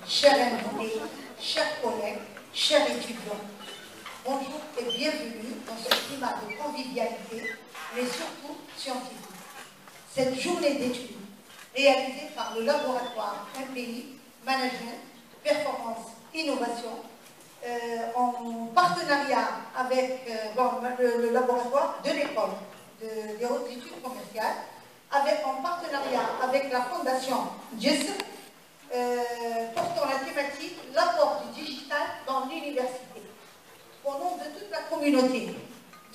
chers invités, chers collègues, chers étudiants, bonjour et bienvenue dans ce climat de convivialité, mais surtout scientifique. Cette journée d'études, réalisée par le laboratoire MPI, Management, Performance, Innovation, en partenariat avec le laboratoire de l'école des hautes études commerciales, en partenariat avec la fondation GIS, portant la thématique l'apport du digital dans l'université. Au nom de toute la communauté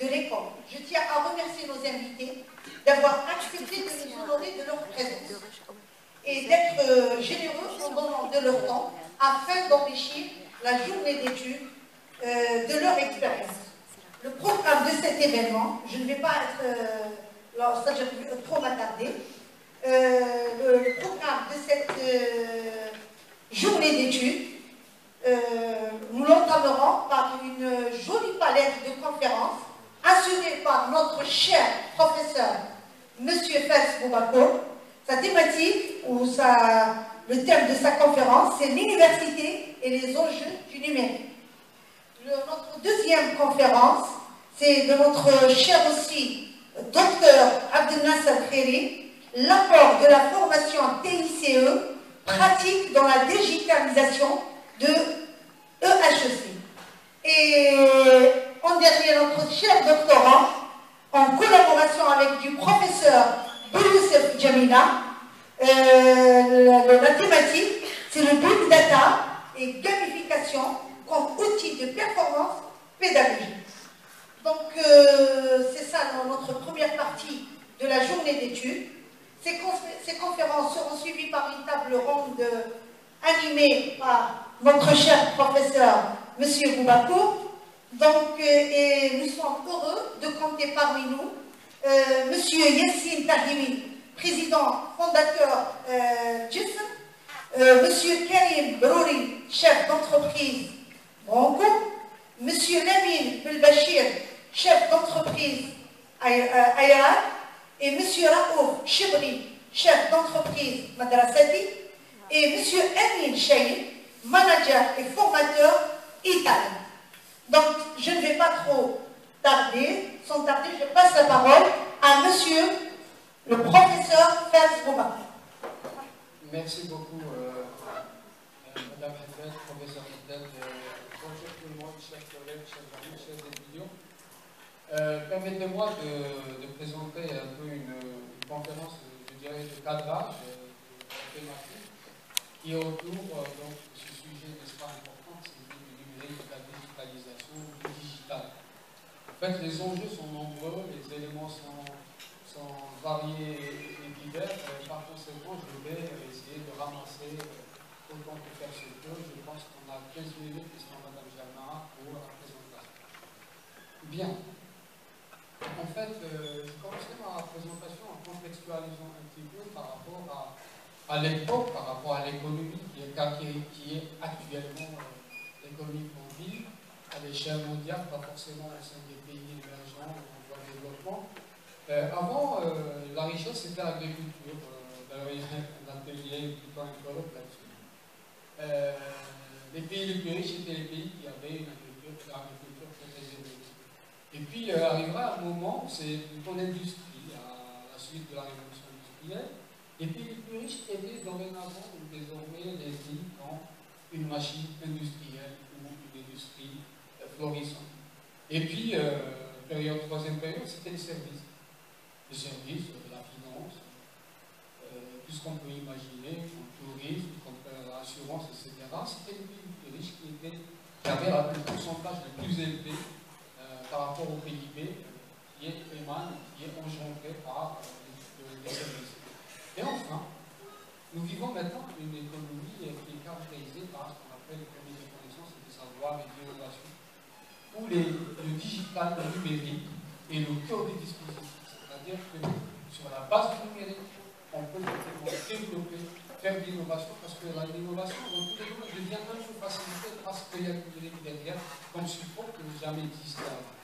de l'école, je tiens à remercier nos invités d'avoir accepté de nous honorer de leur présence et d'être généreux en donnant de leur temps afin d'enrichir la journée d'études de leur expérience. Le programme de cet événement, je ne vais pas trop m'attarder, le programme de cette journée d'études, nous l'entamerons par une jolie palette de conférences assurée par notre cher professeur, M. Fels Boubakour. Sa thématique, le thème de sa conférence, c'est l'université et les enjeux du numérique. Notre deuxième conférence, c'est de notre cher aussi docteur Abdel Nasser Kheri, l'apport de la formation TICE pratique dans la digitalisation de EHEC. Et en dernier, notre cher doctorant, en collaboration avec du professeur Youssef Jamila, la thématique, c'est le big data et gamification comme outil de performance pédagogique. Donc, c'est ça notre première partie de la journée d'études. Ces conférences seront suivies par une table ronde animée par notre cher professeur, M. Boubakour. Donc, et nous sommes heureux de compter parmi nous M. Yassine Tahimi, président fondateur GIS, M. Karim Brouri, chef d'entreprise Branco, M. Lamine Belbachir, chef d'entreprise Ayad, et M. Raouf Chibri, chef d'entreprise Madrasati, et M. Amin Chahid, manager et formateur italien. Donc, je ne vais pas trop tarder, sans tarder, je passe la parole à monsieur le professeur Fels Boubakour. Merci beaucoup, Madame Hedbet, professeur Hedbet. Bonjour tout le monde, chers collègues, chers amis, chers étudiants. Permettez-moi de présenter un peu une conférence, je dirais, de cadrage thématique qui est autour donc, de ce sujet, n'est-ce pas, important, c'est le numérique, la digitalisation, du digital. En fait, les enjeux sont nombreux, les éléments sont variés et divers. Par conséquent, je vais essayer de ramasser autant que faire se peut. Je pense qu'on a 15 minutes, sinon Madame Germara, pour la présentation. Bien. En fait, je commencerai ma présentation en contextualisant un petit peu par rapport à l'époque, par rapport à l'économie qui est actuellement l'économie qu'on vit à l'échelle mondiale, pas forcément au sein des pays émergents ou en voie de développement. Avant, la richesse c'était l'agriculture. D'ailleurs, il y a un atelier, plutôt un colloque là-dessus. Les pays les plus riches étaient les pays qui avaient une agriculture très élevée. Et puis arrivera un moment, c'est plutôt l'industrie, à la suite de la révolution industrielle. Les pays les plus riches étaient dorénavant ou désormais les îles qui ont une machine industrielle ou une industrie florissante. Et puis, troisième période, c'était les services. Les services, la finance, tout ce qu'on peut imaginer, comme le tourisme, comme l'assurance, etc. C'était les pays les plus riches qui avaient le pourcentage le plus élevé par rapport au PIB qui est engendré par les services. Et enfin, nous vivons maintenant une économie qui est caractérisée par ce qu'on appelle l'économie des connaissances et des savoirs et de l'innovation, où le digital, le numérique est le cœur des dispositifs. C'est-à-dire que sur la base du numérique, on peut développer, faire de l'innovation, parce que l'innovation, dans tous les domaines, devient un peu facilitée parce qu'il y a le numérique derrière, comme support que n'a jamais existé avant.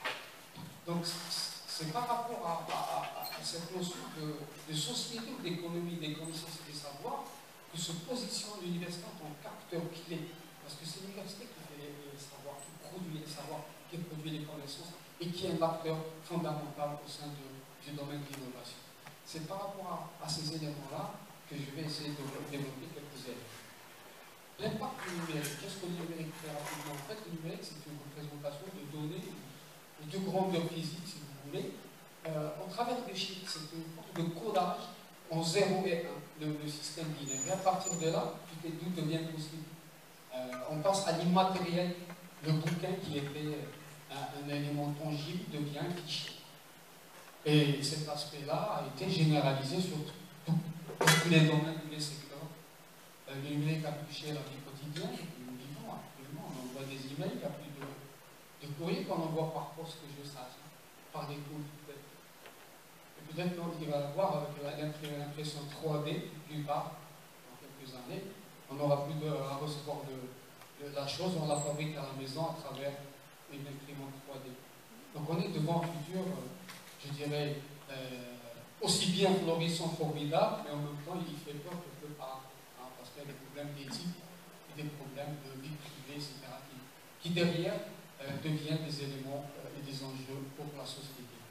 Donc, c'est par rapport à cette notion de société ou d'économie des connaissances et des savoirs que se positionne l'université en tant qu'acteur clé. Parce que c'est l'université qui fait les savoirs, qui produit les savoirs, qui produit les connaissances et qui est un acteur fondamental au sein du domaine de l'innovation. C'est par rapport à ces éléments-là que je vais essayer de développer quelques éléments. L'impact du numérique, qu'est-ce que le numérique fait rapidement? En fait, le numérique, c'est une représentation de données de grandeur physique, si vous voulez, au travers des chiffres. C'est une forme de codage en 0 et 1, le système binaire. Et à partir de là, tout devient possible. On passe à l'immatériel. Le bouquin qui était un élément tangible devient un fichier. Et cet aspect-là a été généralisé sur tous les domaines, tous les secteurs. Le numérique a touché la vie quotidienne, nous vivons actuellement, on envoie des emails, il n'y a plus de courrier qu'on envoie par poste, que je sache, par des courriers peut-être. Et peut-être qu'il va y avoir l'impression 3D, plus tard, dans quelques années, on n'aura plus à recevoir de la chose, on la fabrique à la maison à travers une imprimante 3D. Donc on est devant un futur, je dirais, aussi bien florissant, formidable, mais en même temps il fait peur quelque part. Parce qu'il y a des problèmes d'éthique et des problèmes de vie privée, etc., qui derrière deviennent des éléments et des enjeux pour la société.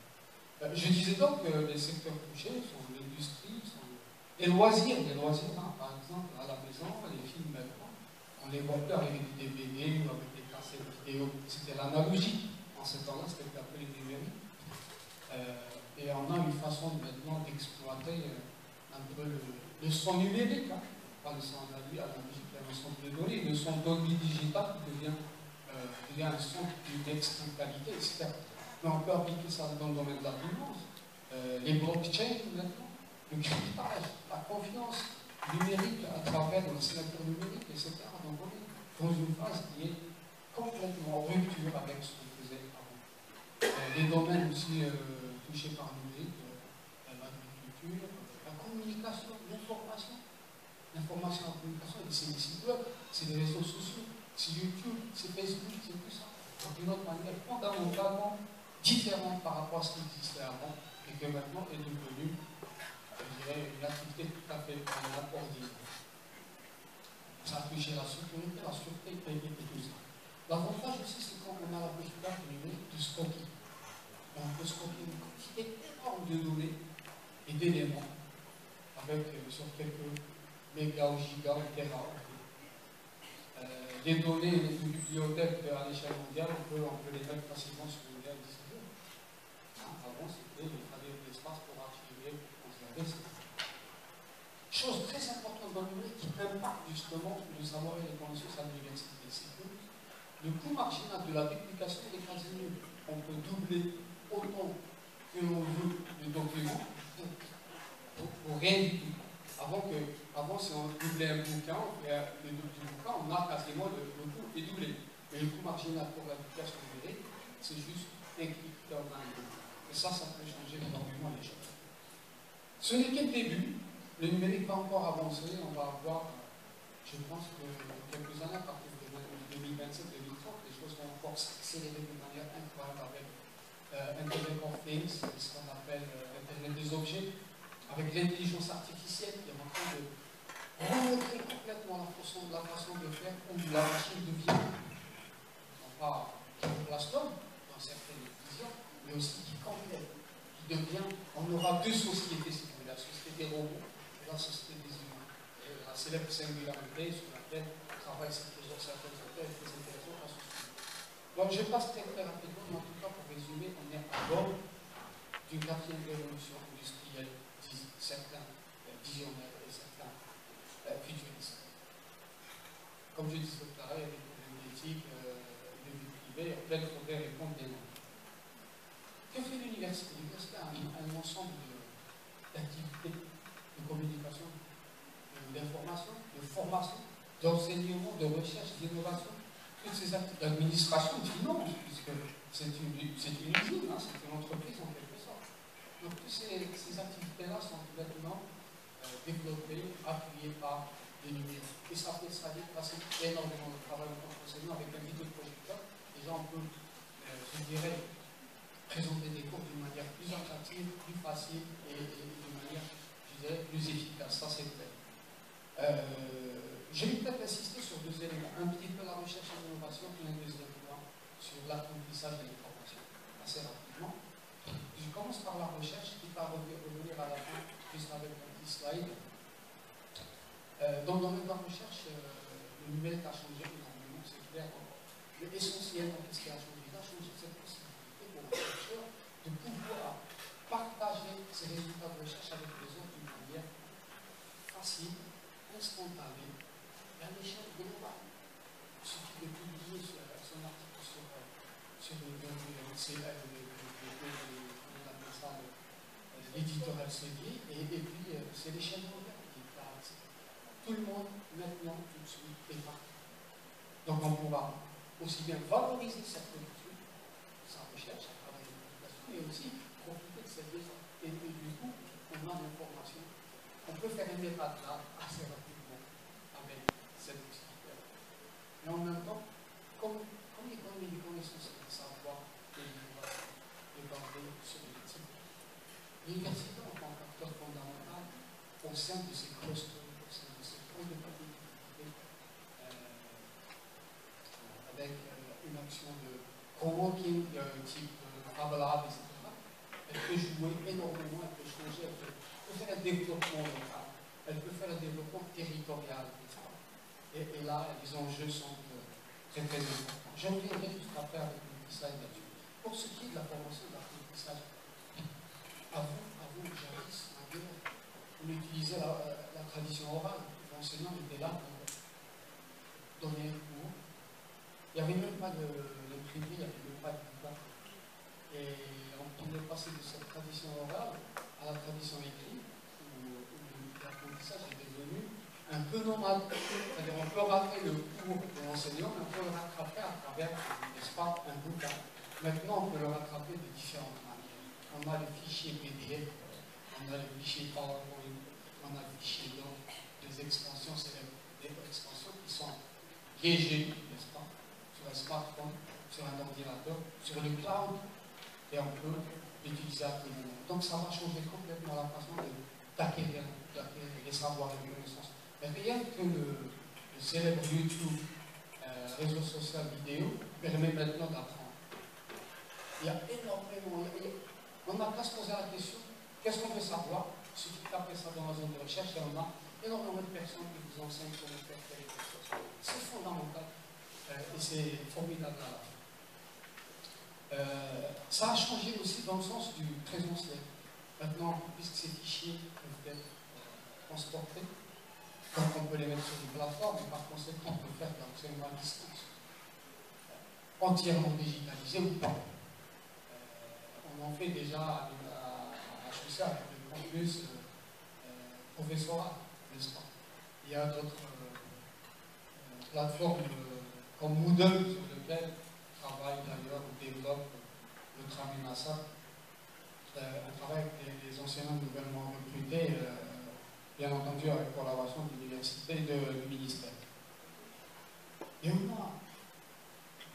Je disais donc que les secteurs touchés sont l'industrie, sont les loisirs, hein, par exemple, à la maison, les films maintenant, on les voit plus avec des DVD ou avec des cassettes vidéo, c'était l'analogie. En ce temps-là, c'était appelé numérique. Et on a une façon maintenant d'exploiter un peu le son numérique, hein. Pas le son analogique, le son de données, le son Dolby Digital qui devient un son d'une extrême qualité, etc. Mais on peut appliquer ça dans le domaine de la finance, les blockchains maintenant, le cryptage, la confiance numérique à travers la signature numérique, etc. Donc on est dans une phase qui est complètement en rupture avec ce qu'on faisait avant. Les domaines aussi touchés par le numérique, l'agriculture, la communication, l'information. L'information en communication, c'est des sites web, c'est des réseaux sociaux, c'est YouTube, c'est Facebook, c'est tout ça. Donc d'une autre manière fondamentalement différente par rapport à ce qui existait avant et que maintenant est devenue, je dirais, une activité tout à fait ordinaire. Ça a touché la sécurité, la sûreté publique et tout ça. L'avantage aussi, c'est quand on a la possibilité de stocker. On peut stocker une quantité énorme de données et d'éléments avec sur quelques mégas ou gigas ou terra. Les données des bibliothèques à l'échelle mondiale, on peut les mettre facilement sur une guerre d'ici jours. Avant, il fallait de l'espace pour archiver, pour conserver, etc. Chose très importante dans le numérique qui impacte justement le savoir et les connaissances à l'université, c'est que le coût marginal de la duplication est quasi nul. On peut doubler autant que l'on veut de documents pour rien du tout. Avant, si on doublait un bouquin, le double du bouquin, on a quasiment le coût est doublé. Mais le coût marginal pour l'application numérique, c'est juste un clic dans un livre. Et ça peut changer énormément les choses. Ce n'est qu'un début. Le numérique va encore avancer. On va avoir, je pense que quelques années, à partir de 2027-2030, les choses vont encore s'accélérer de manière incroyable avec Internet of Things, ce qu'on appelle Internet des objets, avec l'intelligence artificielle qui est en train de remontrer complètement la façon de faire où la machine devient, non pas qui remplace l'homme dans certaines visions, mais aussi qui complète, qui devient, on aura deux sociétés, si vous voulez, la société des robots et la société des humains. Et la célèbre singularité sur laquelle travaillent certaines auteurs et très intéressants à ce sujet. Donc je passe très très rapidement, mais en tout cas pour résumer, on est à bord d'une quatrième révolution industrielle, disent certains visionnaires et certains futuristes. Comme je disais tout à l'heure, il y a des problèmes d'éthique, de vie privée, il y a plein de problèmes et comptes des noms. Que fait l'université? L'université a un ensemble d'activités de communication, d'information, de formation, d'enseignement, de recherche, d'innovation, toutes ces activités d'administration, de finance, puisque c'est une usine, hein, c'est une entreprise en quelque sorte. Donc toutes ces activités-là sont complètement développées, appuyées par les numériques. Et ça facilite énormément de travail en tant qu'enseignant avec un vidéoprojecteur. Déjà on peut, je dirais, présenter des cours d'une manière plus attractive, plus facile et d'une manière, je dirais, plus efficace. Ça c'est clair. Je vais peut-être insister sur deux éléments. Un petit peu la recherche et l'innovation, puis un deuxième point sur l'apprentissage et l'information, assez rapidement. Je commence par la recherche, qui va revenir à la fin, juste avec un petit slide. Dans le domaine de la recherche, le numérique a changé énormément, c'est clair. Mais essentiellement, qu'est-ce qui a changé? Il a changé cette possibilité pour les chercheurs de pouvoir partager ces résultats de recherche avec les autres d'une manière facile, instantanée, et à l'échelle globale. Il suffit de publier son article sur l'éditeur Elsevier, et puis c'est l'échelle mondiale qui est accès. Tout le monde, maintenant, tout de suite, est parti. Donc on pourra aussi bien valoriser cette culture, sa recherche, à travers les publications, mais aussi profiter de cette leçon. Et du coup, on a l'information. On peut faire un débat là assez rapidement avec cette possibilité. Mais en même temps, comme l'économie des connaissances et du savoir et de l'innovation est basée sur l'université, l'université en tant qu'acteur fondamental au sein de ces clusters, au sein de ces points de compétitivité, avec une action de coworking type Fab Lab, etc. Elle peut jouer énormément, elle peut changer, elle peut faire un développement local, elle peut faire un développement territorial, etc. Et là, les enjeux sont très très importants. Je reviendrai juste après avec une petite slide là-dessus. Pour ce qui est de la formation de l'apprentissage, avant Jarvis, on utilisait la tradition orale. L'enseignant était là pour donner un cours. Il n'y avait même pas l'imprimé, il n'y avait même pas de diplôme. Et on est passé de cette tradition orale à la tradition écrite, où l'apprentissage est devenu un peu nomade. C'est-à-dire on peut rater le cours de l'enseignant, mais on peut le rattraper à travers, n'est-ce pas, un bouquin. Maintenant, on peut le rattraper de différentes manières. On a le fichier PDF, on a le fichier PowerPoint, on a le fichier doc, des extensions, c'est des extensions qui sont piégées, n'est-ce pas, sur un smartphone, sur un ordinateur, sur le cloud, et on peut l'utiliser à tout moment. Donc ça va changer complètement la façon d'acquérir les savoirs et les connaissances. Mais rien que le célèbre YouTube, réseau social vidéo, permet maintenant d'apprendre. Il y a énormément. On n'a pas à se poser la question, qu'est-ce qu'on veut savoir? Il suffit de taper ça dans la zone de recherche et on a énormément de personnes qui vous enseignent comment faire telle chose. C'est fondamental et c'est formidable à la fin. Ça a changé aussi dans le sens du présentiel. Maintenant, puisque ces fichiers peuvent être transportés, donc on peut les mettre sur une plateforme, et par conséquent, on peut faire de l'enseignement à distance, entièrement digitalisé ou pas. On en fait déjà à HEC avec le campus professoral, n'est-ce pas? Il y a d'autres plateformes comme Moodle sur lesquelles travaille d'ailleurs ou développe le Traminasa, un travail avec les enseignants nouvellement recrutés, bien entendu avec collaboration de l'université et du ministère. Et on a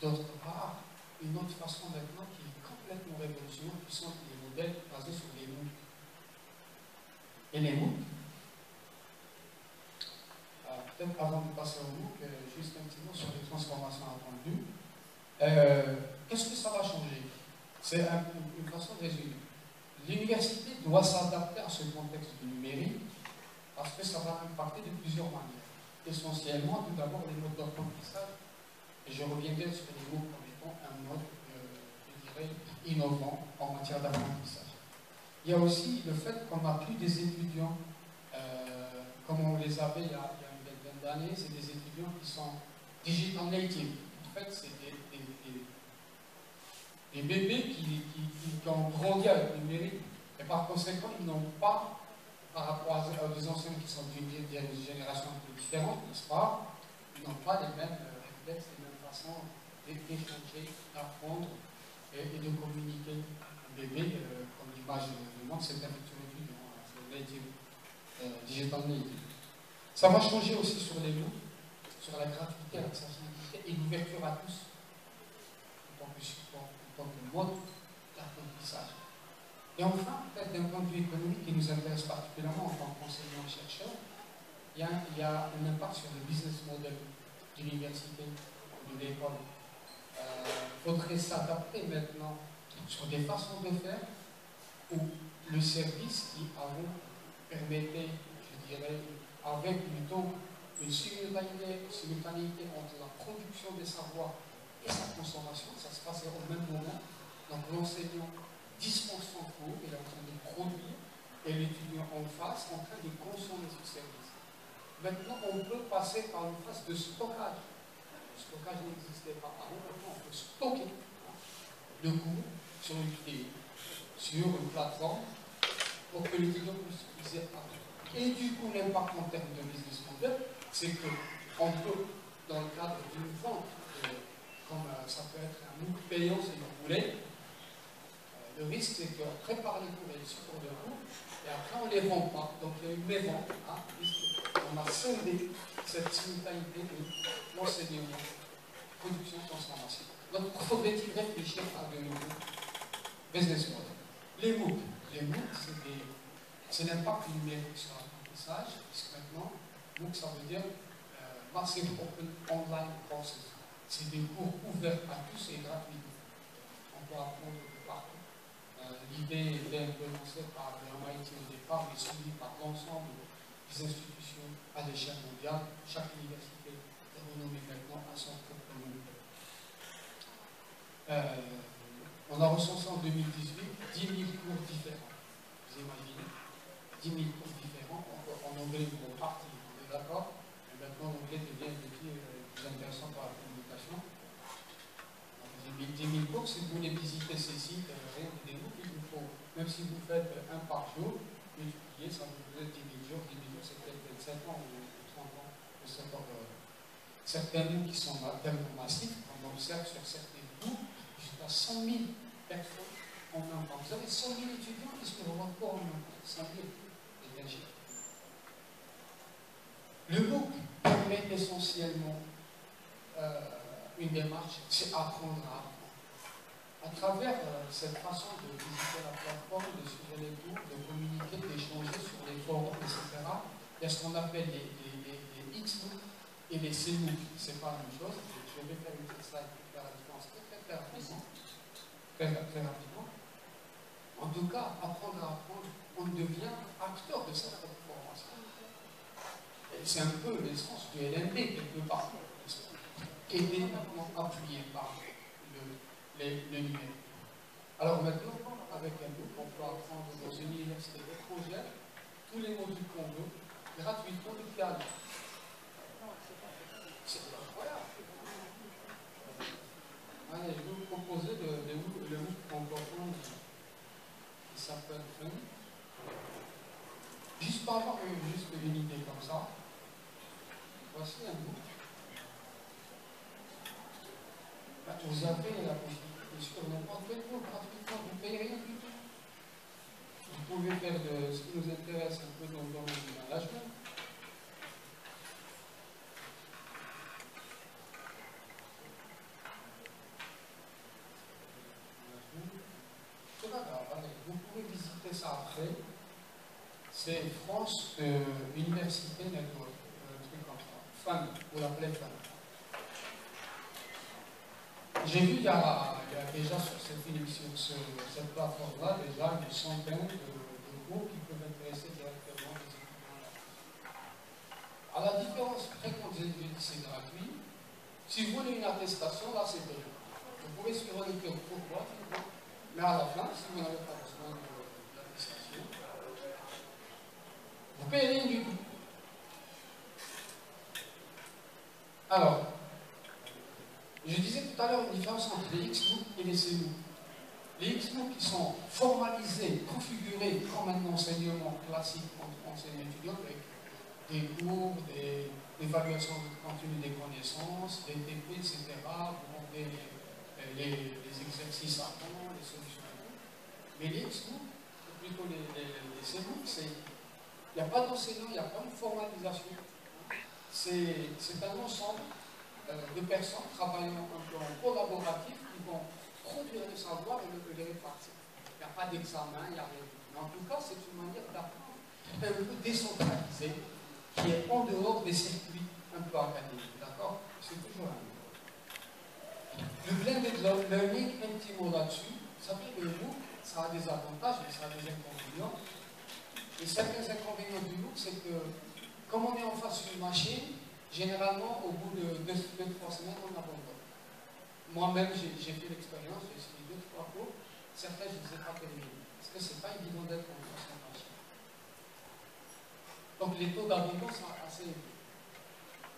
d'autre part une autre façon maintenant qui est complètement révolutionnaire, qui sont les modèles basés sur les MOOC. Et les MOOC, peut-être avant de passer au MOOC, juste un petit mot sur les transformations attendues. Qu'est-ce que ça va changer? C'est une façon de résumer. L'université doit s'adapter à ce contexte du numérique parce que ça va impacter de plusieurs manières. Essentiellement, tout d'abord, les modes d'apprentissage. Et je reviendrai sur les mots comme étant un mode, je dirais, innovant en matière d'apprentissage. Il y a aussi le fait qu'on n'a plus des étudiants comme on les avait il y a une vingtaine d'années. C'est des étudiants qui sont digital native. En fait, c'est des bébés qui ont grandi avec le numérique et par conséquent, ils n'ont pas, par rapport à des enseignants qui sont d'une génération un peu différente, n'est-ce pas, ils n'ont pas les mêmes réflexes, les mêmes façons d'échanger, d'apprendre et de communiquer. Un bébé, comme l'image le montre, c'est un étudiant, c'est native, digital native. Ça va changer aussi sur les mots, sur la gratuité, l'accessibilité et l'ouverture à tous en tant que support, en tant que mode d'apprentissage. Et enfin, peut-être d'un point de vue économique qui nous intéresse particulièrement en tant qu'enseignants-chercheurs, il y a un impact sur le business model de l'université ou de l'école. Il faudrait s'adapter maintenant sur des façons de faire où le service qui avant permettait, je dirais, avec plutôt une simultanéité entre la production des savoirs et sa consommation, ça se passait au même moment. Donc l'enseignant dispense son cours, il est en train de produire, et l'étudiant en face en train de consommer ce service. Maintenant, on peut passer par une phase de stockage. Le stockage n'existait pas avant, maintenant on peut stocker le cours sur une clé, sur une plateforme, pour que l'étudiant puisse y apprendre. Et du coup, l'impact en termes de business model, c'est qu'on peut, dans le cadre d'une vente, comme ça peut être un MOOC payant si vous voulez, le risque c'est qu'on prépare les cours et les supports de cours, et après on ne les vend pas. Donc il y a une mévente, hein, puisqu'on a scindé cette simultanéité de l'enseignement, production, transformation. Donc faudrait-il réfléchir à de nouveaux business models. Les MOOC, c'est l'impact numérique sur l'apprentissage, puisque maintenant, MOOC ça veut dire Massive Open Online Courses. C'est des cours ouverts à tous et gratuits. On peut apprendre de partout. L'idée était implémentée par le MIT au départ, mais suivie par l'ensemble des institutions à l'échelle mondiale. Chaque université est renommée maintenant à son propre nom. On a recensé en 2018 10 000 cours différents. Vous imaginez 10 000 cours différents. En anglais, ils vont partir, on est d'accord? Mais maintenant, l'anglais devient plus intéressant par la communication. 10 000 cours, si vous voulez visiter ces sites, rien que des groupes, il vous faut, même si vous faites un par jour, multiplier, ça vous fait 10 000 jours, 10 000 jours, c'est peut-être 27 ans ou 30 ans, je sais pas. Certains groupes qui sont tellement massifs, on observe sur certains groupes, jusqu'à 100 000 personnes en un temps. Vous avez 100 000 étudiants qui se revoient pas en un temps, 100 000, c'est bien cher. Le MOOC permet essentiellement une démarche, c'est apprendre à apprendre. À travers cette façon de visiter la plateforme, de suivre les cours, de communiquer, d'échanger sur les forums, etc., il y a ce qu'on appelle les X-MOOC et les C-MOOC. C'est pas la même chose. Je vais faire une petite slide pour faire la différence très rapidement. Très rapidement. En tout cas, apprendre à apprendre, on devient acteur de cette formation. C'est un peu l'essence du LMB quelque part. Qui est maintenant appuyé par le numérique. Alors maintenant, avec un MOOC, on peut apprendre dans une université étrangère tous les modules qu'on veut, gratuitement depuis un an. C'est incroyable. Allez, je vais vous proposer le MOOC francophone qui s'appelle Fun. Juste pour avoir juste une idée comme ça, voici un MOOC. Vous avez la possibilité sur n'importe quel cours gratuitement, vous ne payez rien du tout. Vous pouvez faire ce qui nous intéresse un peu dans le domaine du management. C'est pas grave, allez, vous pouvez visiter ça après. C'est France Université Network, un truc comme ça. Fun, vous l'appelez Fun. J'ai vu il y a déjà sur cette plateforme-là, déjà une centaine de cours qui peuvent intéresser directement les étudiants. À la différence près, quand j'ai dit c'est gratuit, si vous voulez une attestation, là c'est payant. Vous pouvez suivre les cours pourquoi, mais à la fin, si vous n'avez pas besoin de l'attestation, vous payez rien du tout. Alors, je disais tout à l'heure une différence entre les X-MOOC et les C-MOOC. Les X-MOOC qui sont formalisés, configurés comme un enseignement classique entre enseignants étudiants avec des cours, des évaluations de contenu des connaissances, des TP, etc. Vous rendez les exercices à temps, les solutions à temps. Mais les X-MOOC, plutôt les C-MOOC, il n'y a pas d'enseignant, il n'y a pas de formalisation. C'est un ensemble de personnes travaillant un peu en collaboratif qui vont produire le savoir et le répartir. Il n'y a pas d'examen, il n'y a rien. Mais en tout cas, c'est une manière d'apprendre un peu décentralisée qui est en dehors des circuits un peu académiques, d'accord? C'est toujours un mot. Le blended learning, un petit mot là-dessus, ça fait que le MOOC, ça a des avantages, mais ça a des inconvénients. Et certains inconvénients du MOOC, c'est que, comme on est en face d'une machine, généralement, au bout de 2-3 semaines, on abandonne. Moi-même, j'ai fait l'expérience, j'ai essayé 2-3 cours, certains, je ne les ai pas terminés. Parce que ce n'est pas évident d'être en face d'une machine. Donc, les taux d'abandon sont assez élevés.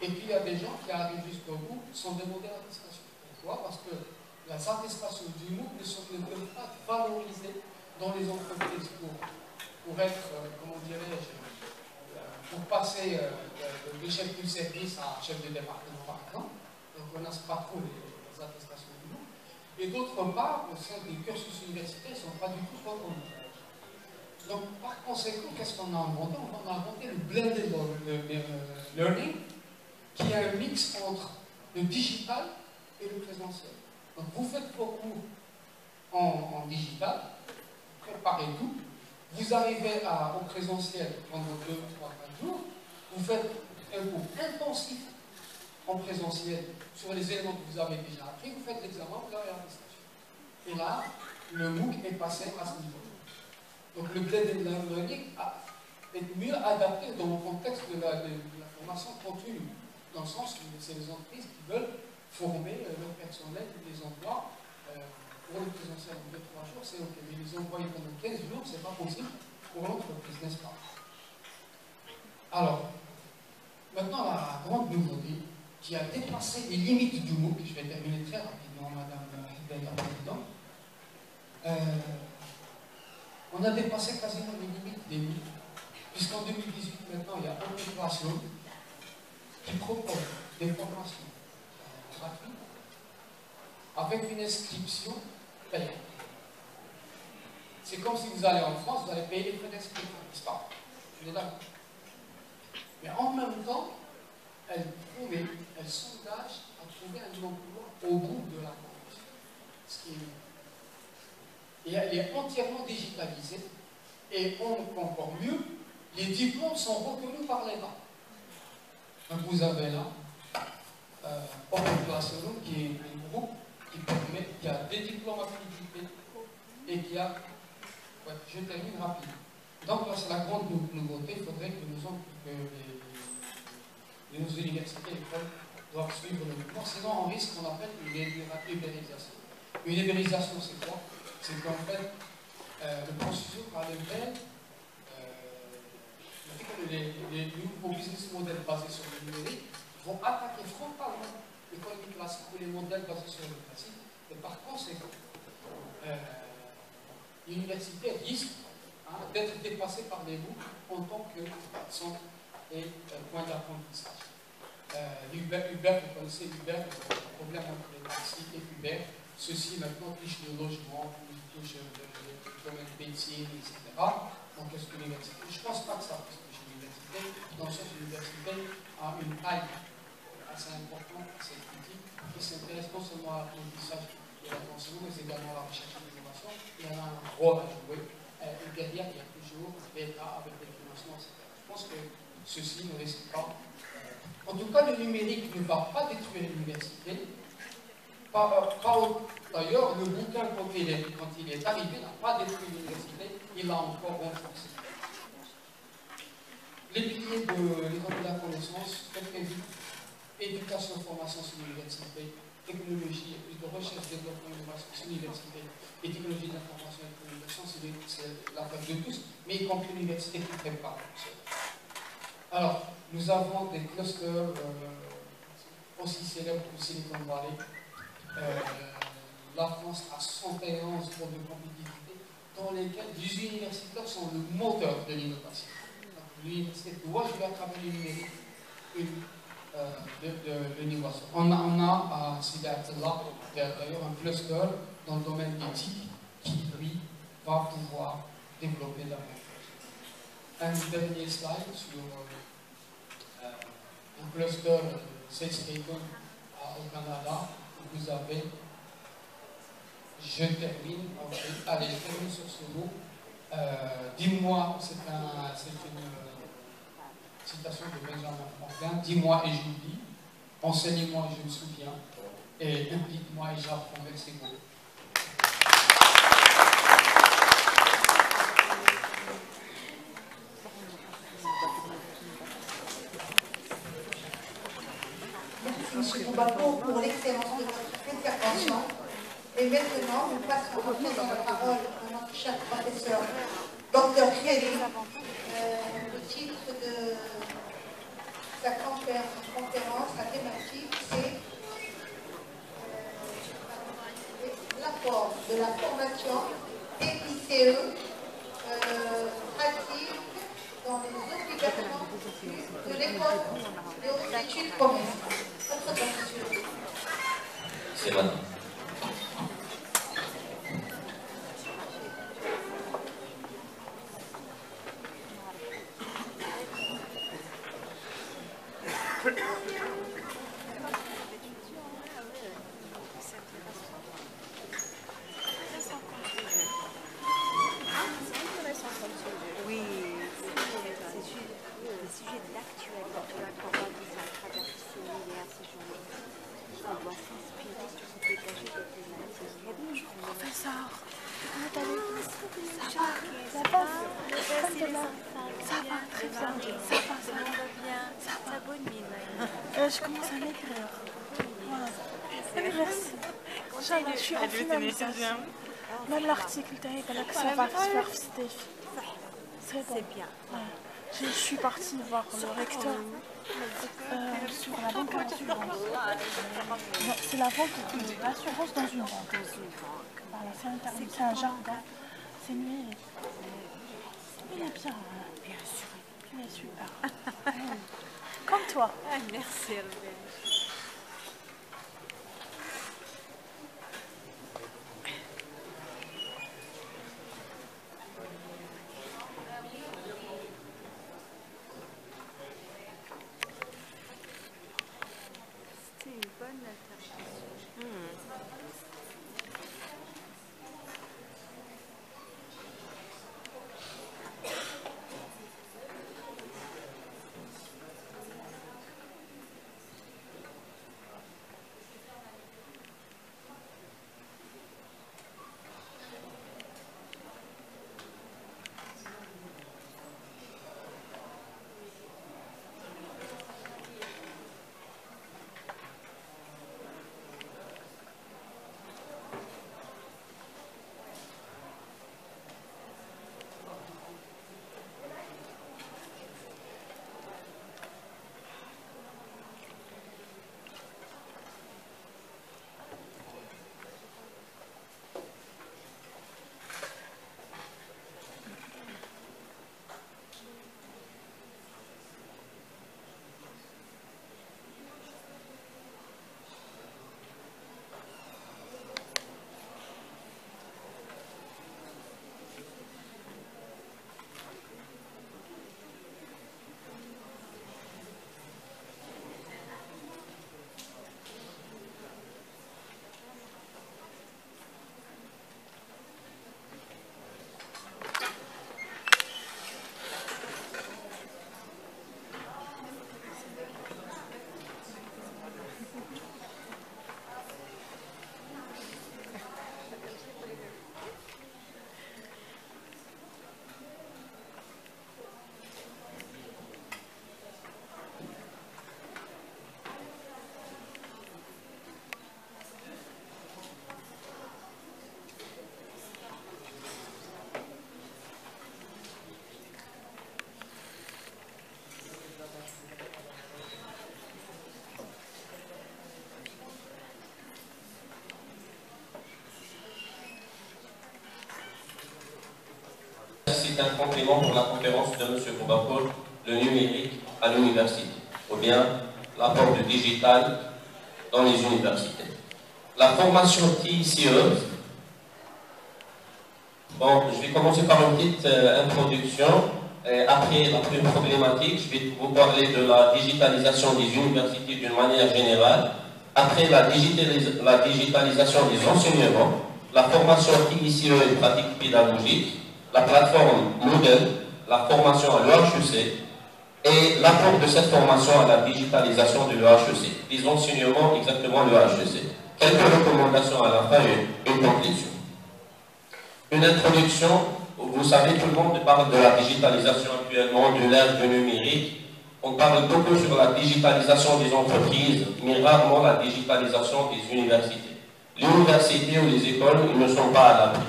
Et puis, il y a des gens qui arrivent jusqu'au bout sans demander l'attestation. Pourquoi? Parce que les attestations du MOOC ne peuvent pas être valorisées dans les entreprises pour être, comment dirais-je, pour passer de chef du service à chef de département, par exemple. Donc, on n'a pas trop les attestations du MOOC. Et d'autre part, au sein des cursus universitaires, ils ne sont pas du tout reconnus. Donc, par conséquent, qu'est-ce qu'on a inventé? On a inventé le blended learning, qui est un mix entre le digital et le présentiel. Donc, vous faites vos cours en digital, préparez tout, vous arrivez au présentiel pendant 2, 3, 4 jours, vous faites un cours intensif en présentiel sur les éléments que vous avez déjà appris, vous faites l'examen, vous avez l'attestation. Et là, le MOOC est passé à ce niveau. Donc le blended learning est mieux adapté dans le contexte de la formation continue, dans le sens où c'est les entreprises qui veulent former leur personnel, les emplois. Pour le présentiel en 2-3 jours, c'est OK. Mais les envoyer pendant 15 jours, ce n'est pas possible pour l'entreprise, n'est-ce pas? Alors, maintenant, la grande nouveauté qui a dépassé les limites du MOOC, je vais terminer très rapidement, Madame la Présidente. On a dépassé quasiment les limites des MOOC, puisqu'en 2018, maintenant, il y a Open Classroom qui propose des formations gratuites avec une inscription payante. C'est comme si vous allez en France, vous allez payer les frais d'inscription, n'est-ce pas? On est d'accord. Mais en même temps, elle s'engage à trouver un emploi au bout de la formation. Ce qui est... Et elle est entièrement digitalisée. Et encore mieux, les diplômes sont reconnus par l'État. Donc vous avez là Open Classroom, qui est un groupe qui a des diplômes accrédités et qui a... Ouais, je termine rapidement. Donc là, c'est la grande nouveauté. Il faudrait que nos universités et écoles doivent suivre le mouvement. Sinon, on risque ce qu'on appelle une ubérisation. Une ubérisation, c'est quoi? C'est qu'en fait, le processus par lequel les nouveaux business models basés sur le numérique vont attaquer frontalement l'économie classique ou les modèles basés sur le classique. Et par conséquent, l'université risque d'être dépassée par les MOOC en tant que centre et point d'apprentissage. Uber, vous connaissez Uber, le problème entre les taxis et Uber. Ceci maintenant touche le logement, touche le domaine de médecine, etc. Donc, est-ce que l'université? Je ne pense pas que ça touche l'université, dans le sens où l'université a une taille assez importante, assez critique, qui s'intéresse non seulement à l'apprentissage et à l'enseignement, mais également à la recherche et l'innovation. Il y en a un rôle à jouer. Et derrière, il y a toujours l'État avec des financements, etc. Je pense que ceci ne risque pas. En tout cas, le numérique ne va pas détruire l'université. D'ailleurs, le bouquin, quand il est arrivé, n'a pas détruit l'université, il l'a encore renforcé. Les piliers de l'économie de la connaissance sont prévus: éducation, formation sur l'université, technologie et plus de recherche, développement, innovation sur l'université, et technologie d'information et de communication, c'est l'affaire de tous, mais y compris l'université qui prépare. Alors, nous avons des clusters aussi célèbres que Silicon Valley. La France a 71 pôles de compétitivité dans lesquels les universitaires sont le moteur de l'innovation. L'université doit jouer à travers le numérique de l'innovation. On a à Sidi Abdallah d'ailleurs un cluster dans le domaine éthique qui, lui, va pouvoir développer davantage. Un dernier slide sur un cluster Salesforce au Canada. Vous avez, je termine, allez, je termine sur ce mot. Dis-moi, citation de Benjamin Franklin, dis-moi et j'oublie, enseigne-moi et je me souviens, et implique-moi et j'apprends avec ces mots. Merci M. Koumbapo pour l'excellence de votre intervention. Et maintenant, nous passons à présent la parole à notre cher professeur Dr Kheri. Le titre de sa conférence, sa thématique, c'est l'apport de la formation TICE pratique dans les obligations de l'école de haute études commerciales. C'est maintenant. Je commence à m'écrire. Voilà. Merci. Inch'Allah, je suis en finalisation. Même l'article, ça va se faire c'est bon. Bien. Ouais. Je suis partie voir le recteur sur la banque à l'assurance. C'est la vente de l'assurance dans une banque. Voilà, c'est un jargon. C'est numérique. Il est bien. Bien sûr. Il est super. Comme toi. Ah, merci Hervé. C'était une bonne intervention. C'est un complément pour la conférence de M. Koumbapo, le numérique à l'université, ou bien l'apport du digital dans les universités. La formation TICE, bon, je vais commencer par une petite introduction. Après la première problématique, je vais vous parler de la digitalisation des universités d'une manière générale. Après la digitalisation des enseignements, la formation TICE et pratique pédagogique, la plateforme Moodle, la formation à l'EHEC et l'apport de cette formation à la digitalisation de l'EHEC, des enseignements exactement de l'EHEC. Quelques recommandations à la fin et une conclusion. Une introduction, vous savez, tout le monde parle de la digitalisation actuellement, de l'ère du numérique. On parle beaucoup sur la digitalisation des entreprises, mais rarement la digitalisation des universités. Les universités ou les écoles, ils ne sont pas à l'abri.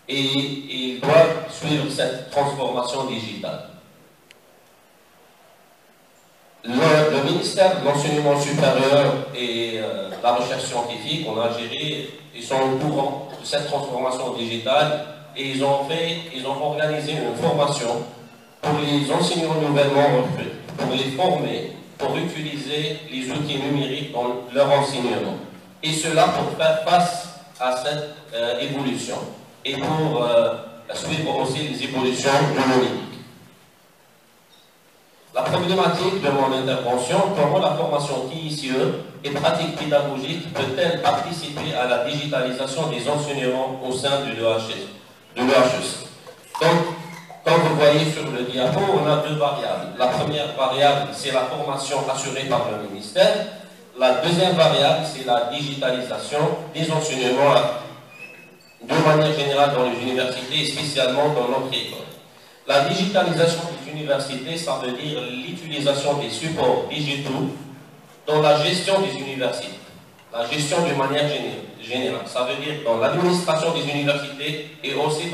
Et ils doivent suivre cette transformation digitale. Le ministère de l'Enseignement supérieur et de la recherche scientifique, on a géré, ils sont au courant de cette transformation digitale et ils ont organisé une formation pour les enseignants nouvellement recrutés, pour les former, pour utiliser les outils numériques dans leur enseignement. Et cela pour faire face à cette évolution et pour suivre aussi les évolutions numériques. La problématique de mon intervention, comment la formation TICE et pratique pédagogique peut-elle participer à la digitalisation des enseignements au sein de l'EHEC. Donc, comme vous voyez sur le diapo, on a deux variables. La première variable, c'est la formation assurée par le ministère. La deuxième variable, c'est la digitalisation des enseignements de manière générale dans les universités et spécialement dans notre école. La digitalisation des universités, ça veut dire l'utilisation des supports digitaux dans la gestion des universités. La gestion de manière générale, ça veut dire dans l'administration des universités et aussi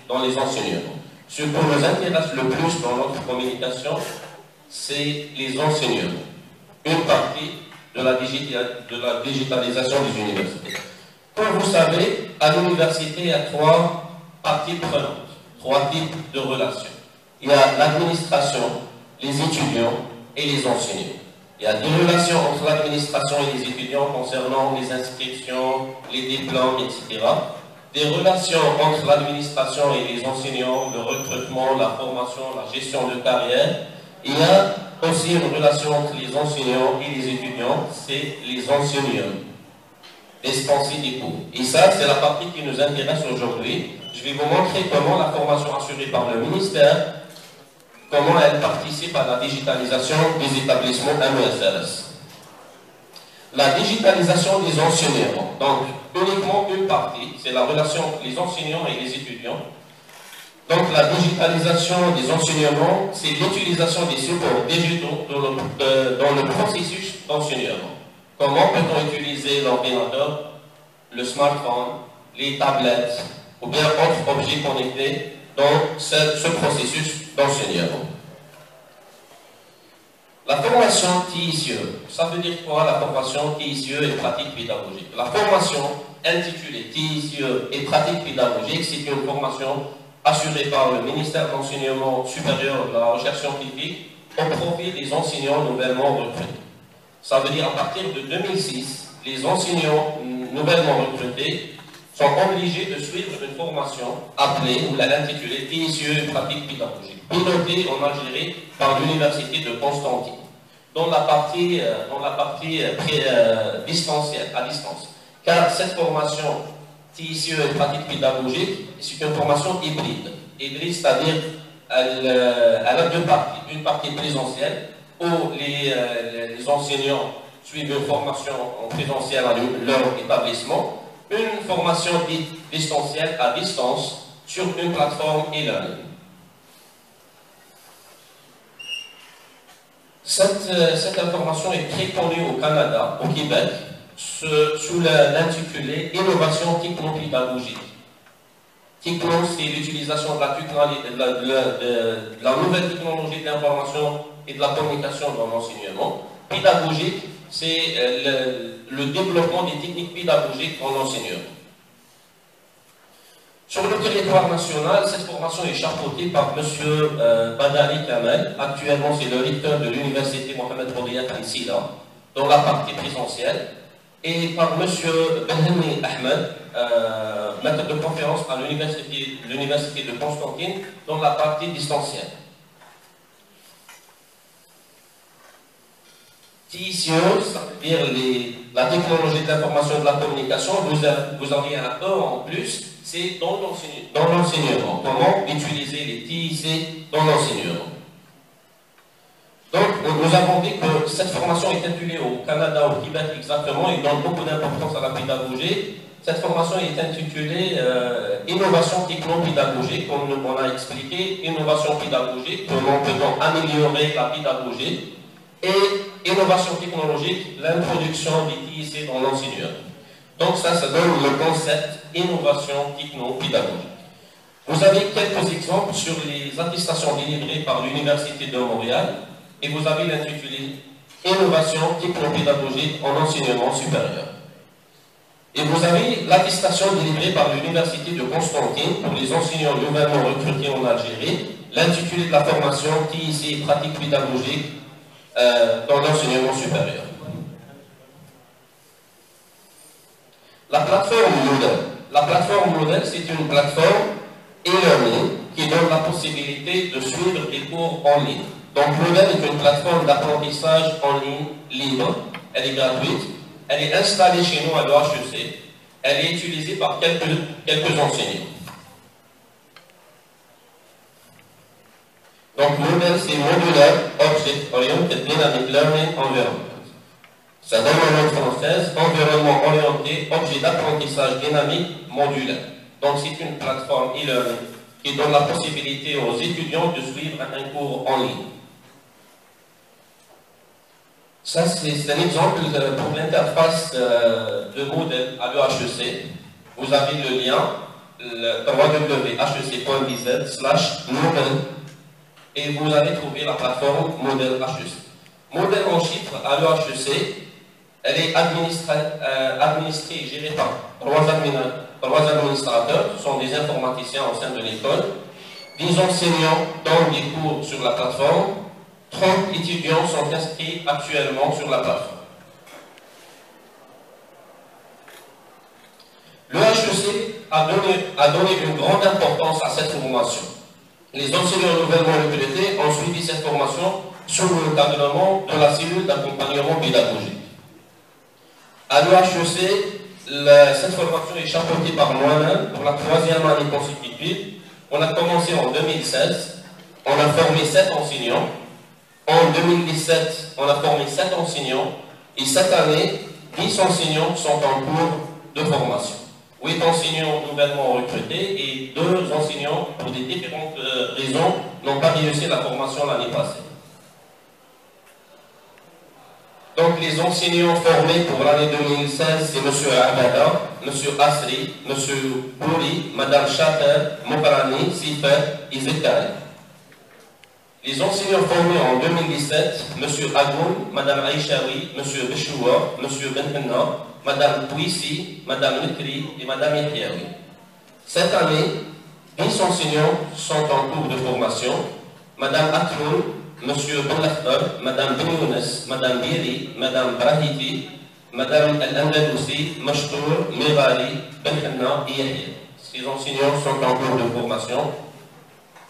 dans les enseignements. Ce qui nous intéresse le plus dans notre communication, c'est les enseignements. Une partie de la digitalisation des universités. Comme vous savez, à l'université, il y a trois parties prenantes. Trois types de relations. Il y a l'administration, les étudiants et les enseignants. Il y a des relations entre l'administration et les étudiants concernant les inscriptions, les diplômes, etc. Des relations entre l'administration et les enseignants, le recrutement, la formation, la gestion de carrière. Il y a aussi une relation entre les enseignants et les étudiants, c'est les enseignants. Dispenser des cours. Et ça, c'est la partie qui nous intéresse aujourd'hui. Je vais vous montrer comment la formation assurée par le ministère, comment elle participe à la digitalisation des établissements MESRS. La digitalisation des enseignements. Donc, uniquement une partie, c'est la relation entre les enseignants et les étudiants. Donc, la digitalisation des enseignements, c'est l'utilisation des supports digitaux dans le processus d'enseignement. Comment peut-on utiliser l'ordinateur, le smartphone, les tablettes ou bien autres objets connectés dans ce processus d'enseignement. La formation TICE, ça veut dire quoi la formation TICE et pratique pédagogique? La formation intitulée TICE et pratique pédagogique, c'est une formation assurée par le ministère de l'Enseignement supérieur et de la recherche scientifique au profit des enseignants nouvellement recrutés. Ça veut dire à partir de 2006, les enseignants nouvellement recrutés sont obligés de suivre une formation appelée ou l'intitulée TICE pratique pédagogique, pilotée en Algérie par l'université de Constantine, dans la partie distancielle, à distance. Car cette formation TICE pratique pédagogique, c'est une formation hybride. Hybride, c'est-à-dire elle a deux parties. Une partie présentielle, où les enseignants suivent une formation en présentiel à leur établissement, une formation distancielle à distance sur une plateforme e-learning. Cette information est très connue au Canada, au Québec, sous l'intitulé Innovation technopédagogique. Techno, c'est l'utilisation de la nouvelle technologie de l'information et de la communication dans l'enseignement. Pédagogique, c'est le développement des techniques pédagogiques dans l'enseignement. Sur le territoire national, cette formation est chapeautée par M. Badali Kamel. Actuellement, c'est le recteur de l'université Mohamed Boudiyat Sida, dans la partie présentielle, et par M. Benhami Ahmed, maître de conférence à l'université de Constantine, dans la partie distancielle. TICE, ça veut dire la technologie de l'information et de la communication, vous auriez un E en plus, c'est dans l'enseignement. Comment utiliser les TIC dans l'enseignement. nous avons dit que cette formation est intitulée au Canada, au Québec exactement, et donne beaucoup d'importance à la pédagogie. Cette formation est intitulée Innovation techno-pédagogique, comme on a expliqué, innovation pédagogique, comment peut-on améliorer la pédagogie, et innovation technologique, l'introduction des TIC dans l'enseignement. Donc ça donne le concept innovation techno-pédagogique. Vous avez quelques exemples sur les attestations délivrées par l'Université de Montréal, et vous avez l'intitulé Innovation techno-pédagogique en enseignement supérieur. Et vous avez l'attestation délivrée par l'Université de Constantine pour les enseignants nouvellement recrutés en Algérie, l'intitulé de la formation TIC et pratique pédagogique dans l'enseignement supérieur. La plateforme Moodle. La plateforme Moodle, c'est une plateforme e-learning qui donne la possibilité de suivre des cours en ligne. Donc Moodle est une plateforme d'apprentissage en ligne libre, elle est gratuite, elle est installée chez nous à l'EHEC, elle est utilisée par quelques enseignants. Donc Moodle, c'est Modular Object Oriented Dynamic Learning Environment. Ça donne en langue française, environnement orienté, objet d'apprentissage dynamique modulaire. Donc c'est une plateforme e-learning qui donne la possibilité aux étudiants de suivre un cours en ligne. Ça c'est un exemple pour l'interface de Moodle à l'EHEC. Vous avez le lien www.hec.bz/Moodle et vous allez trouver la plateforme Moodle HEC. Moodle en chiffres à l'EHEC, elle est administrée et gérée par trois administrateurs, ce sont des informaticiens au sein de l'école, 10 enseignants donnent des cours sur la plateforme, 30 étudiants sont inscrits actuellement sur la plateforme. Le HEC a donné une grande importance à cette formation. Les enseignants nouvellement recrutés ont suivi cette formation sous l'encadrement de la cellule d'accompagnement pédagogique. À l'EHEC, cette formation est chapeautée par moi-même pour la 3e année consécutive. On a commencé en 2016, on a formé 7 enseignants. En 2017, on a formé 7 enseignants. Et cette année, 10 enseignants sont en cours de formation. 8 enseignants nouvellement recrutés et 2 enseignants, pour des différentes raisons, n'ont pas réussi la formation l'année passée. Donc les enseignants formés pour l'année 2016, c'est M. Abada, M. Asri, M. Bouri, Mme Chater, Mokarani, Sifet et Zekari. Les enseignants formés en 2017, M. Agoun, Mme Aïchawi, M. Bishoua, M. Benhenna, Mme Pouissi, Mme Nukri et Mme Yahyaoui. Cette année, 10 enseignants sont en cours de formation. Mme Akroun, M. Boulakhtar, Mme Benounes, Mme Biri, Mme Brahiti, Mme Al-Andalousi, Mashtour, Mirali, Benhenna et Yahya. Ces enseignants sont en cours de formation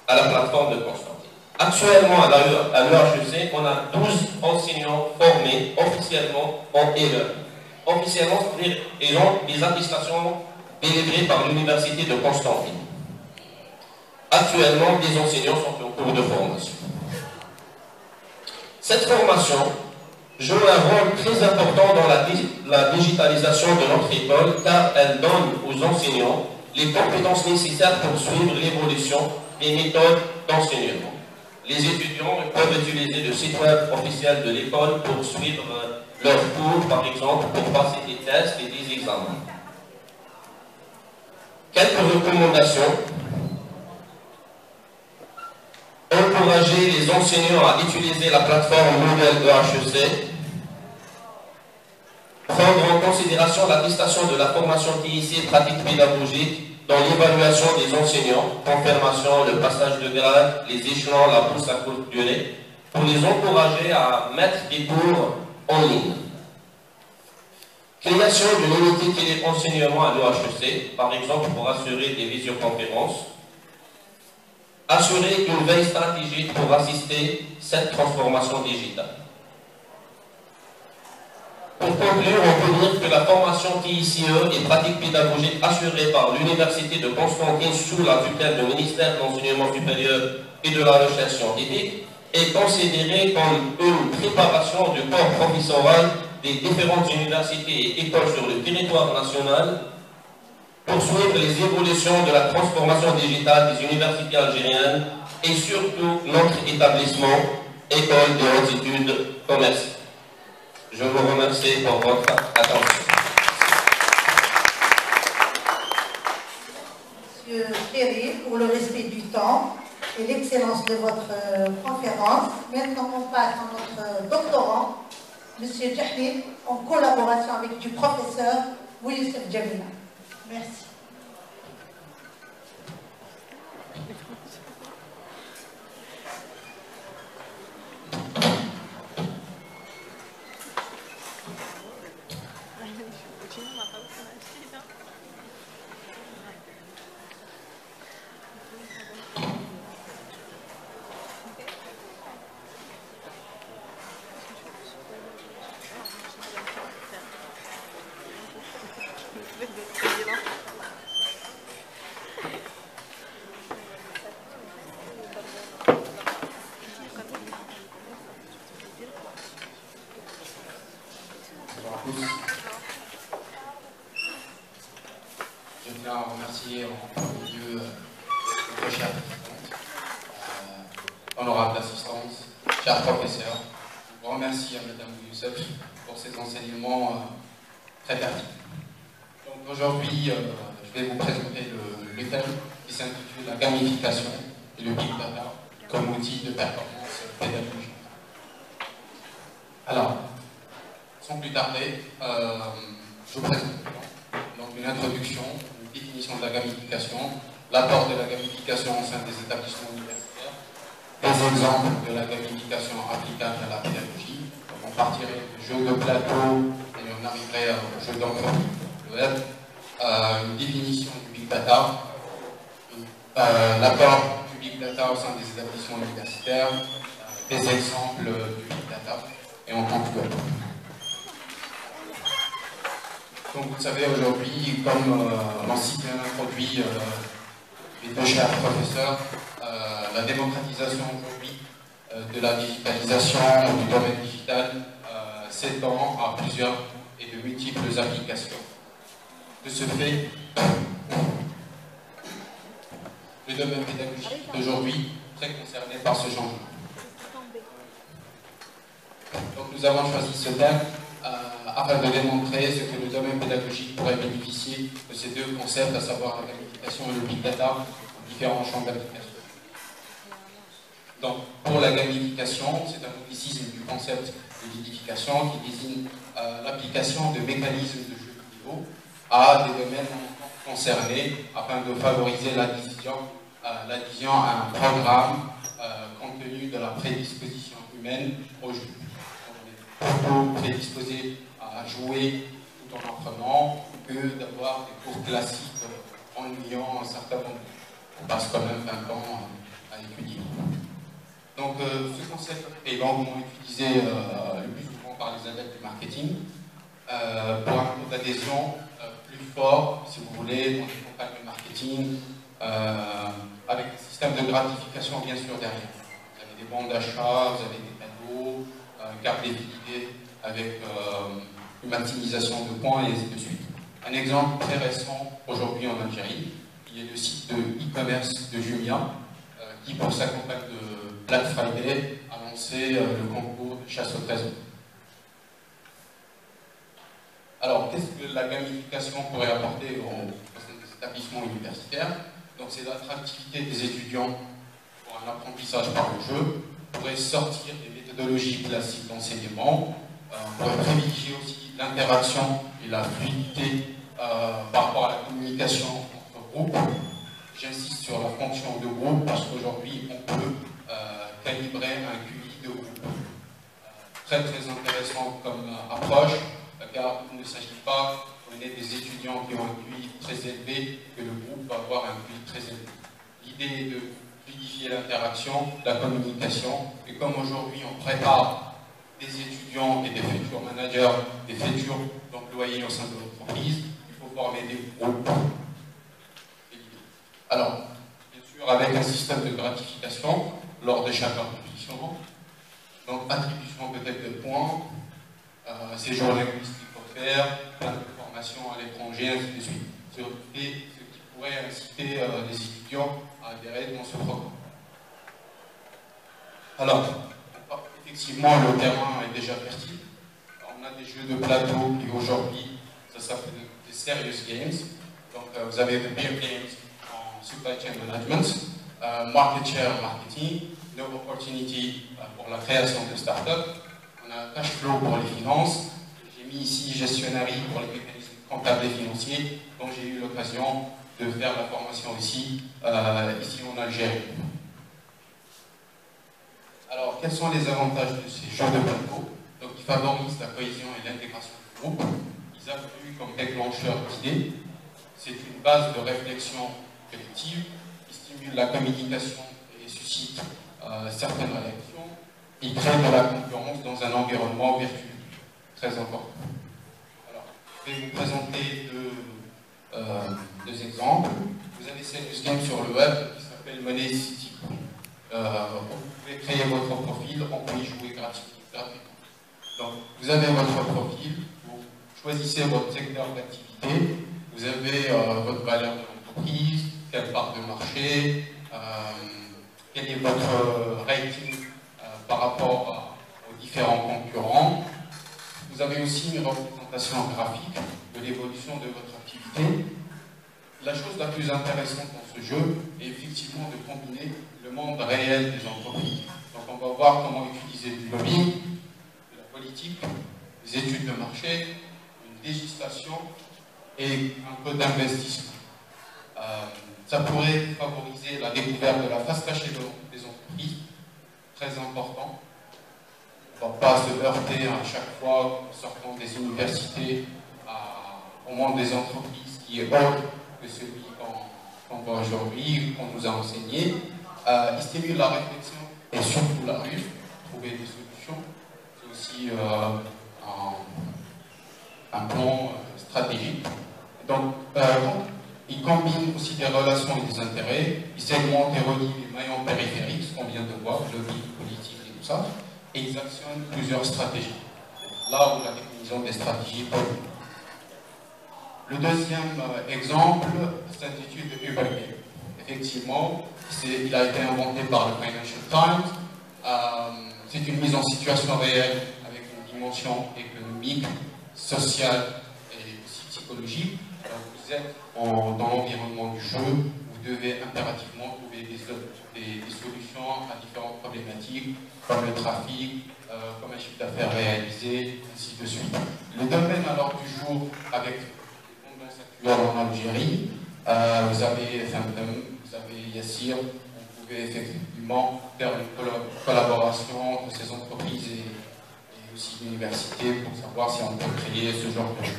à la plateforme de Constantine. Actuellement, à l'EHEC, on a 12 enseignants formés officiellement en e-learning. Officiellement, c'est-à-dire ils ont des attestations délivrées par l'Université de Constantine. Actuellement, des enseignants sont en cours de formation. Cette formation joue un rôle très important dans la digitalisation de notre école car elle donne aux enseignants les compétences nécessaires pour suivre l'évolution des méthodes d'enseignement. Les étudiants peuvent utiliser le site web officiel de l'école pour suivre leurs cours, par exemple, pour passer des tests et des examens. Quelques recommandations. Encourager les enseignants à utiliser la plateforme Moodle EHEC. Prendre en considération l'attestation de la formation TIC pratique pédagogique dans l'évaluation des enseignants, confirmation, le passage de grade, les échelons, la bourse à courte durée, pour les encourager à mettre des cours en ligne. Création d'une unité télé-enseignement à l'EHEC, par exemple pour assurer des visioconférences. Assurer une veille stratégique pour assister cette transformation digitale. Pour conclure, on peut dire que la formation TICE et pratique pédagogique assurée par l'Université de Constantine sous la tutelle du ministère de l'Enseignement supérieur et de la Recherche scientifique est considérée comme une préparation du corps professoral des différentes universités et écoles sur le territoire national pour suivre les évolutions de la transformation digitale des universités algériennes et surtout notre établissement, École de haute études commerce. Je vous remercie pour votre attention. Monsieur Ferry, pour le respect du temps et l'excellence de votre conférence. Maintenant, on passe à notre doctorant, Monsieur Djahid, en collaboration avec du professeur Youssef Jamila. Merci. Je tiens à remercier en premier lieu notre chère présidente, honorable assistance, chers professeurs. Je vous remercie à Madame Youssef pour ses enseignements très pertinents. Donc aujourd'hui, je vais vous présenter le thème qui s'intitule la gamification et le big data comme outil de performance pédagogique. Alors, sans plus tarder, je vous présente donc une introduction, une définition de la gamification, l'apport de la gamification au sein des établissements universitaires, des exemples de la gamification applicable à la pédagogie. Donc on partirait du jeu de plateau et on arriverait au jeu d'entreprise, le web, une définition du big data, l'apport du big data au sein des établissements universitaires, des exemples du big data et on conclut. Donc vous le savez aujourd'hui, comme l'ont si bien introduit les deux chers professeurs, la démocratisation aujourd'hui de la digitalisation du domaine digital s'étend à plusieurs et de multiples applications. De ce fait, le domaine pédagogique est aujourd'hui très concerné par ce changement. Donc nous avons choisi ce thème afin de démontrer ce que le domaine pédagogique pourrait bénéficier de ces deux concepts, à savoir la gamification et le big data, en différents champs d'application. Donc, pour la gamification, c'est un anglicisme du concept de gamification qui désigne l'application de mécanismes de jeu vidéo à des domaines concernés afin de favoriser l'adhésion à un programme compte tenu de la prédisposition humaine au jeu. Plutôt prédisposé à jouer tout en apprenant que d'avoir des cours classiques ennuyants un certain moment. On passe quand même 20 ans à étudier. Donc ce concept est longuement utilisé le plus souvent par les adeptes du marketing pour un taux d'adhésion plus fort, si vous voulez, dans les campagnes de marketing, avec un système de gratification bien sûr derrière. Vous avez des bons d'achat, vous avez des cadeaux, carte défilée avec une maximisation de points et ainsi de suite. Un exemple très récent aujourd'hui en Algérie, il y a le site de e-commerce de Jumia qui pour sa campagne de Black Friday a lancé le concours de chasse au trésor. Alors qu'est-ce que la gamification pourrait apporter au sein des établissements universitaires? Donc c'est l'attractivité des étudiants pour un apprentissage par le jeu, pourrait sortir des méthodologies classiques d'enseignement, pourrait privilégier aussi l'interaction et la fluidité par rapport à la communication entre groupes. J'insiste sur la fonction de groupe parce qu'aujourd'hui on peut calibrer un QI de groupe. Très très intéressant comme approche, car il ne s'agit pas qu'on ait des étudiants qui ont un QI très élevé que le groupe va avoir un QI très élevé. L'idée est de fluidifier l'interaction, la communication, et comme aujourd'hui on prépare des étudiants et des futurs managers, des futurs employés au sein de l'entreprise, il faut former des groupes. Alors, bien sûr, avec un système de gratification lors de chaque compétition, attribution. Donc attribution peut-être de points, séjour linguistique offert, plein de formations à l'étranger, ainsi de suite. Ce qui pourrait inciter les étudiants à adhérer dans ce programme. Alors, effectivement, le terrain est déjà fertile. On a des jeux de plateau qui aujourd'hui, ça s'appelle des serious games. Donc vous avez des beer games en supply chain management, market share marketing, no opportunity pour la création de start-up, on a cash flow pour les finances, j'ai mis ici gestionnaire pour les mécanismes comptables et financiers, dont j'ai eu l'occasion de faire la formation ici en Algérie. Alors, quels sont les avantages de ces jeux de plateau? Donc, ils favorisent la cohésion et l'intégration du groupe, ils accueillent comme déclencheur d'idées, c'est une base de réflexion collective, qui stimule la communication et suscite certaines réactions, ils créent de la concurrence dans un environnement vertueux, très important. Alors, je vais vous présenter deux exemples. Vous avez Serious Game sur le web qui s'appelle Money City. Vous pouvez créer votre profil, on peut y jouer gratuitement. Donc, vous avez votre profil, vous choisissez votre secteur d'activité, vous avez votre valeur de l'entreprise, quelle part de marché, quel est votre rating par rapport aux différents concurrents. Vous avez aussi une représentation graphique de l'évolution de votre activité. La chose la plus intéressante dans ce jeu est effectivement de combiner le monde réel des entreprises. Donc on va voir comment utiliser du lobbying, de la politique, des études de marché, une législation et un peu d'investissement. Ça pourrait favoriser la découverte de la face cachée des entreprises, très important. On ne va pas se heurter à chaque fois en sortant des universités au monde des entreprises qui est autre que celui qu'on voit aujourd'hui, qu'on nous a enseigné. Il stimule la réflexion et surtout la rue, trouver des solutions. C'est aussi un plan stratégique. Donc, il combine aussi des relations et des intérêts, il segmente et relie les maillons périphériques, ce qu'on vient de voir, le lobby politique et tout ça, et ils actionnent plusieurs stratégies. Là où la définition des stratégies peut. Le deuxième exemple s'intitule Uber Game. Effectivement, il a été inventé par le Financial Times. C'est une mise en situation réelle avec une dimension économique, sociale et aussi psychologique. Vous êtes dans l'environnement du jeu, vous devez impérativement trouver des solutions à différentes problématiques, comme le trafic, comme un chiffre d'affaires réalisé, ainsi de suite. Le domaine alors du jour, avec les tendances actuelles en Algérie, vous avez Femdem, vous avez Yassir, vous pouvez effectivement faire une collaboration entre ces entreprises et aussi l'université pour savoir si on peut créer ce genre de jeu.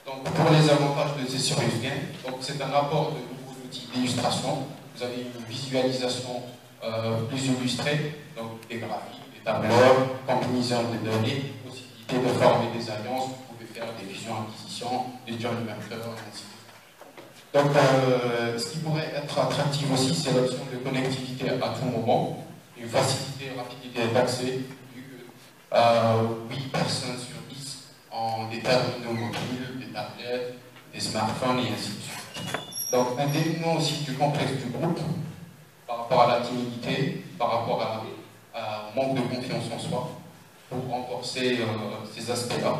Donc, pour les avantages de ces Serious Games, c'est un apport de nouveaux outils d'illustration. Vous avez une visualisation plus illustrée, donc des graphiques, des tableaux, combinaison de données, possibilité de former des alliances, vous pouvez faire des fusions-acquisitions, des joint ventures, ainsi de suite. Donc, ce qui pourrait être attractif aussi, c'est l'option de connectivité à tout moment, une facilité et rapidité d'accès, vu que 8 personnes sur 10 ont des terminaux mobiles, des tablettes, des smartphones et ainsi de suite. Donc, indépendamment aussi du complexe du groupe, par rapport à la timidité, par rapport au manque de confiance en soi, pour renforcer ces aspects-là.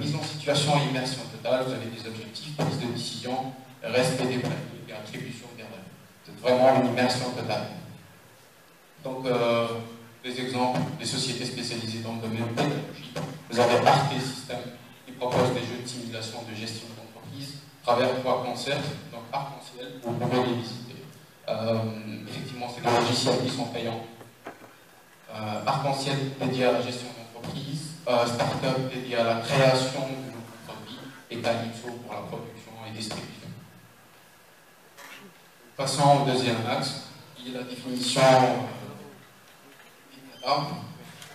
Mise en situation et immersion totale, vous avez des objectifs, prise de décision, respect des pratiques et attribution des règles. C'est vraiment une immersion totale. Donc, des exemples, des sociétés spécialisées dans le domaine pédagogique. Vous avez Arte System qui propose des jeux de simulation de gestion d'entreprise à travers 3 concepts, donc Arc-en-Ciel, vous pouvez les visiter. Effectivement, c'est des logiciels qui sont payants. Arc-en-Ciel dédié à la gestion d'entreprise, Startup dédié à la création de nouveaux produits, et Calypso pour la production et distribution. Passons au deuxième axe, qui est la définition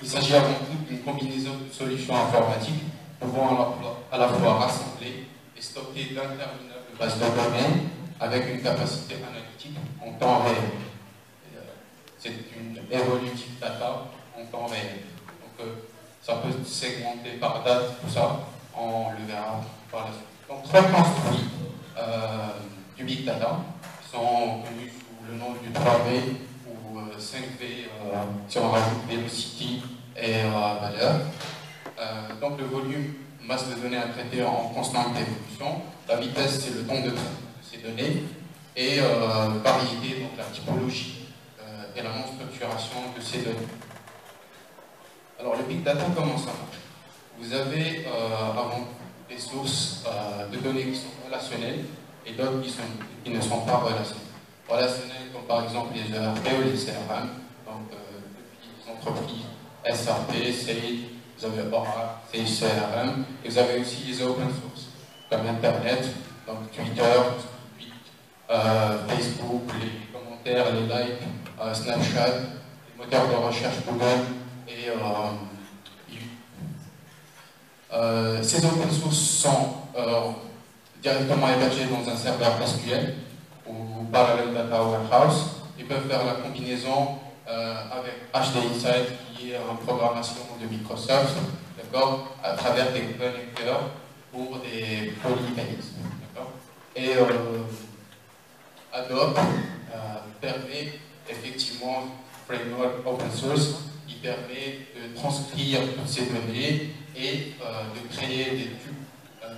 il s'agit avant tout d'une combinaison de solutions informatiques pouvant à la fois rassembler et stocker d'interminables bases de données avec une capacité analytique en temps réel. c'est une evolutive data en temps réel. Donc ça peut se segmenter par date, tout ça, on le verra par la suite. Donc 3 construits du Big Data qui sont connus sous le nom du 3V ou 5V si on rajoute velocity et valeur. Donc le volume, masse de données à traiter en constante d'évolution, la vitesse c'est le temps de traitement de ces données, et variété, donc la typologie et la non-structuration de ces données. Alors le Big Data, comment ça marche? Vous avez avant des sources de données qui sont relationnelles et d'autres qui ne sont pas relationnelles. Relationnelles comme par exemple les ERP ou les CRM, donc depuis les entreprises SAP, SAID, vous avez Oracle, Sage CRM, et vous avez aussi les open source, comme Internet, donc Twitter, Facebook, les commentaires, les likes, Snapchat, les moteurs de recherche Google et ces open source sont directement hébergés dans un serveur SQL ou Parallel Data Warehouse. Ils peuvent faire la combinaison avec HD Insight, qui est une programmation de Microsoft, d'accord, à travers des connecteurs pour des polybases, d'accord. Et Adobe permet effectivement, framework open source, qui permet de transcrire toutes ces données et de créer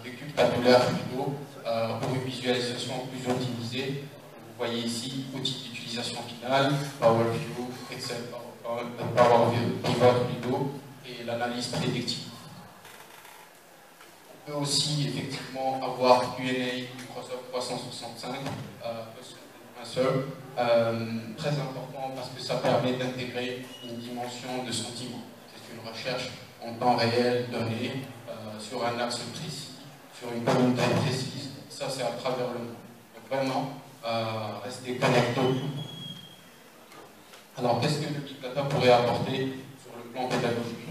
des cubes tabulaires plutôt pour une visualisation plus optimisée. Vous voyez ici, outils d'utilisation finale, Power View, Excel, Power View, Pivot plutôt, et l'analyse prédictive. On peut aussi effectivement avoir Q&A Microsoft 365, très important parce que ça permet d'intégrer une dimension de sentiment. C'est une recherche en temps réel donnée sur un axe précis, sur une communauté précise. Ça, c'est à travers le monde. Donc vraiment, rester connecté. Alors, qu'est-ce que le Big Data pourrait apporter sur le plan pédagogique?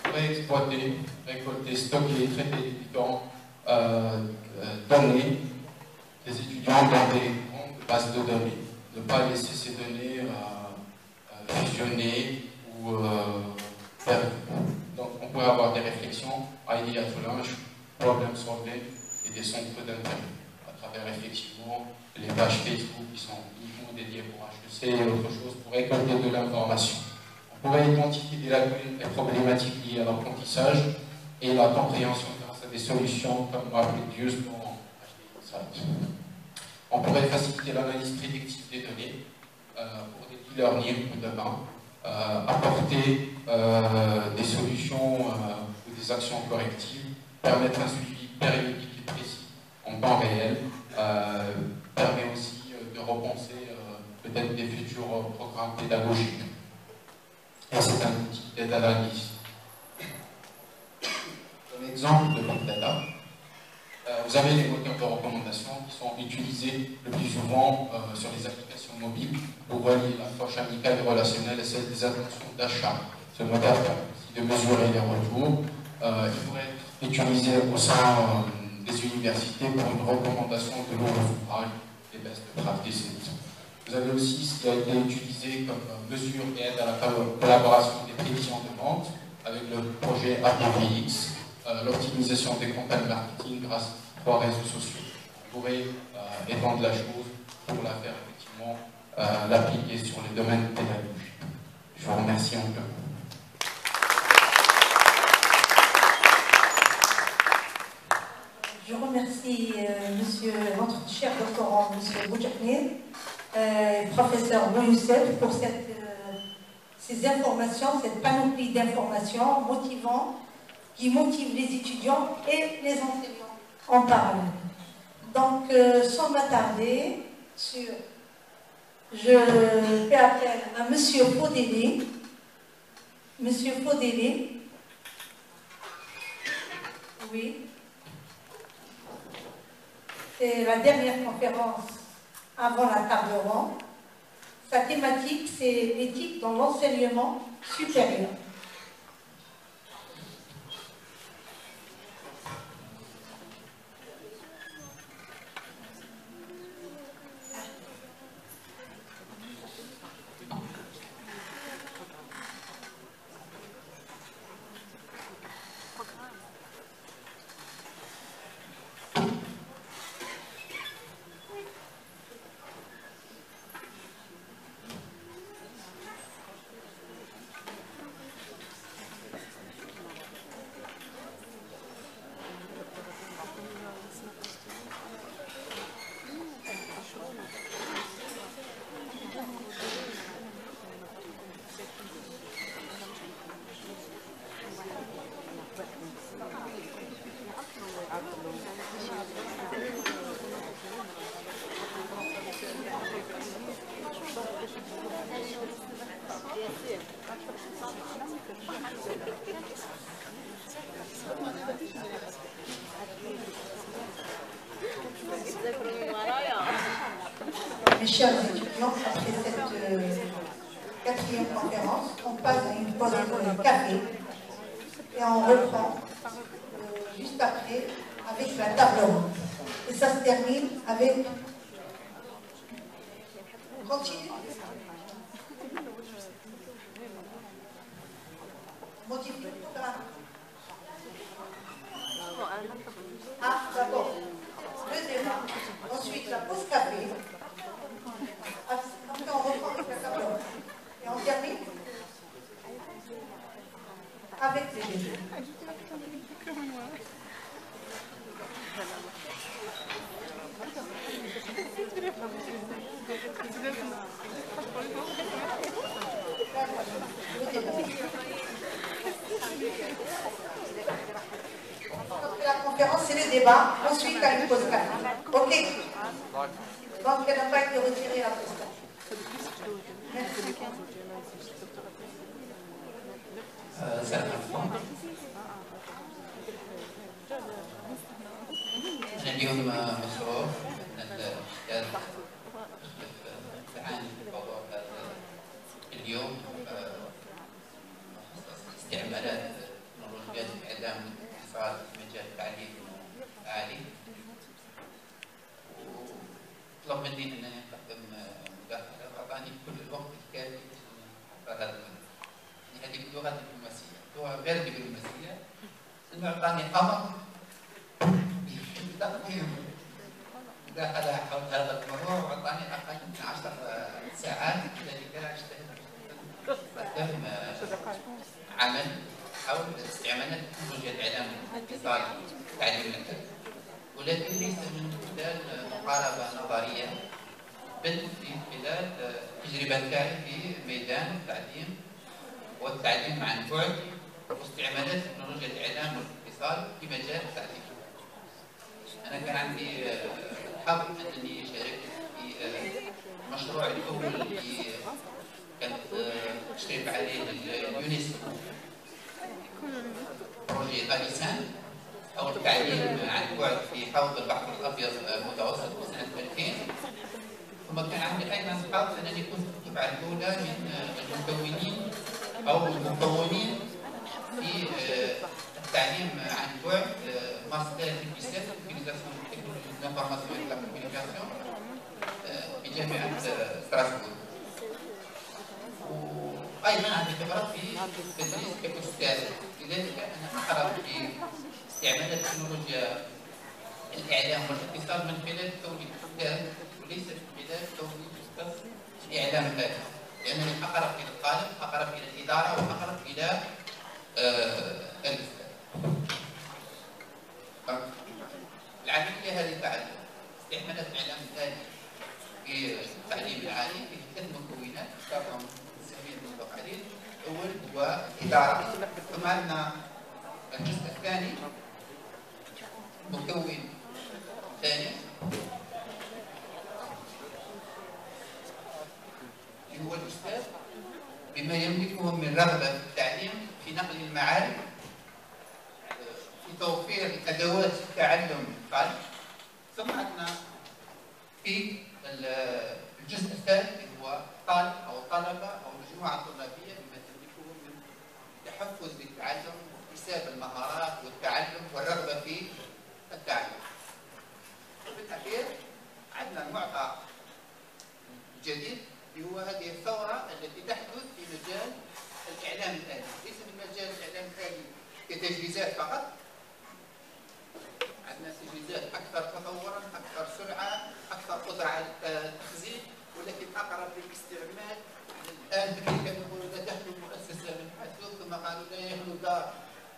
On pourrait exploiter, récolter, stocker et traiter les différentes données des étudiants dans des grandes bases de données. Ne pas laisser ces données fusionner ou perdues. Donc, on pourrait avoir des réflexions, idea to launch, problem solving et des centres d'intérêt à travers effectivement les pages Facebook qui sont uniquement dédiées pour HEC et autre chose pour récolter de l'information. On pourrait identifier des lacunes et problématiques liées à l'apprentissage et la compréhension grâce à des solutions comme RapidViews dans HDInsight. On pourrait faciliter l'analyse prédictive des données pour des e-learning ou demain, apporter des solutions ou des actions correctives, permettre un suivi périodique et précis en temps réel, permet aussi de repenser peut-être des futurs programmes pédagogiques. Et c'est un outil d'aide à l'analyse. Comme exemple de Big Data, vous avez les moteurs de recommandation qui sont utilisés le plus souvent sur les applications mobiles pour relier l'approche amicale et relationnelle et celle des intentions d'achat. Ce moteur permet aussi de mesurer les retours. Il pourrait être utilisé au sein des universités pour une recommandation de nouveaux ouvrages et best practices. Vous avez aussi ce qui a été utilisé comme mesure et aide à la collaboration des prévisions de vente avec le projet APVX, l'optimisation des campagnes marketing grâce à 3 réseaux sociaux. On pourrait étendre la chose pour la faire effectivement l'appliquer sur les domaines pédagogiques. Je vous remercie un peu. Je remercie notre cher doctorant, M. Boudjaknir, professeur Bouyoussef, pour ces informations, cette panoplie d'informations motivantes qui motivent les étudiants et les enseignants en parallèle. Donc, sans m'attarder, je fais appel à M. Faudélé. Monsieur Faudélé. Oui. C'est la dernière conférence avant la table ronde. Sa thématique, c'est l'éthique dans l'enseignement supérieur. Mes chers étudiants, après cette quatrième conférence, on passe à une pause de café et on reprend juste après avec la table ronde. Et ça se termine avec... Continue. Modifie le programme. Ah, d'abord, le débat, ensuite la pause café, après on reprend avec la table ronde. Et on termine avec les débats. La conférence, c'est le débat, ensuite à une pause café. Ok. Donc, elle n'a pas été retirée la pause café. Merci. أنا اليوم مسرور أن الأستاذ تعاني في موضوع هذا اليوم استعمالات تكنولوجيات إعلام الاتصال في مجال التعليم العالي، وطلب مني أنني أقدم مداخلة وأعطاني كل الوقت الكافي لأحضر هذا الملف. هذه اللغة الدبلوماسية، لغة غير دبلوماسية، أنه أعطاني أمر تقديم مداخلة حول هذا الموضوع وأعطاني أقل من 10 ساعات، لذلك أجتهد أقدم عمل حول استعمالات تكنولوجيا الإعلام والاتصال في تعليم الأدب، ولكن ليس من خلال مقاربة نظرية، بل من خلال تجربة كاملة في ميدان التعليم والتعليم عن بعد واستعمالات تكنولوجيا الإعلام والاتصال في مجال التعليم. أنا كان عندي الحظ أنني شاركت في المشروع الأول اللي كانت تشرف عليه اليونسكو، بروجي غاليسان أو التعليم عن بعد في حوض البحر الأبيض المتوسط في سنة 2000. ثم كان عندي أيضا الحظ أنني كنت الدفعة الأولى من المكونين أو المكونين في التعليم عن بعد ماستر في سيتيزاسيون تكنولوجي لانفورماسيون اي لا كوميونيكاسيون في جامعة ستراسبورغ. وأيضا عندي خبرة في التدريس كأستاذ، لذلك أنا أقرأ في استعمال تكنولوجيا الإعلام والاتصال من خلال كوني أستاذ وليس من خلال كوني أستاذ الإعلام الآلي، لأنني أقرب إلى القالب، أقرب إلى الإدارة، وأقرب إلى العملية هذه تعلم استعمالات الإعلام الآلي في التعليم العالي في 3 مكونات ذكرهم الزميل المطلق عليه. الأول هو الإدارة، ثم عندنا الجزء الثاني مكون ثاني اللي هو الأستاذ بما يملكه من رغبة في التعليم، في نقل المعارف، في توفير أدوات التعلم الخارج. ثم عندنا في الجزء الثالث اللي هو الطالب أو الطلبة أو المجموعة الطلابية بما تملكه من تحفز للتعلم واكتساب المهارات والتعلم والرغبة في التعلم. وفي الأخير عندنا المعطى الجديد اللي هو هذه الثورة التي تحدث في مجال الإعلام الآلي، ليس من مجال الإعلام الآلي كتجهيزات فقط، عندنا تجهيزات أكثر تطورا، أكثر سرعة، أكثر قدرة على التخزين، ولكن أقرب للاستعمال. الآن بالليل كانوا يقولوا لا تخلو مؤسسة من حاسوب، ثم قالوا لا يخلو دار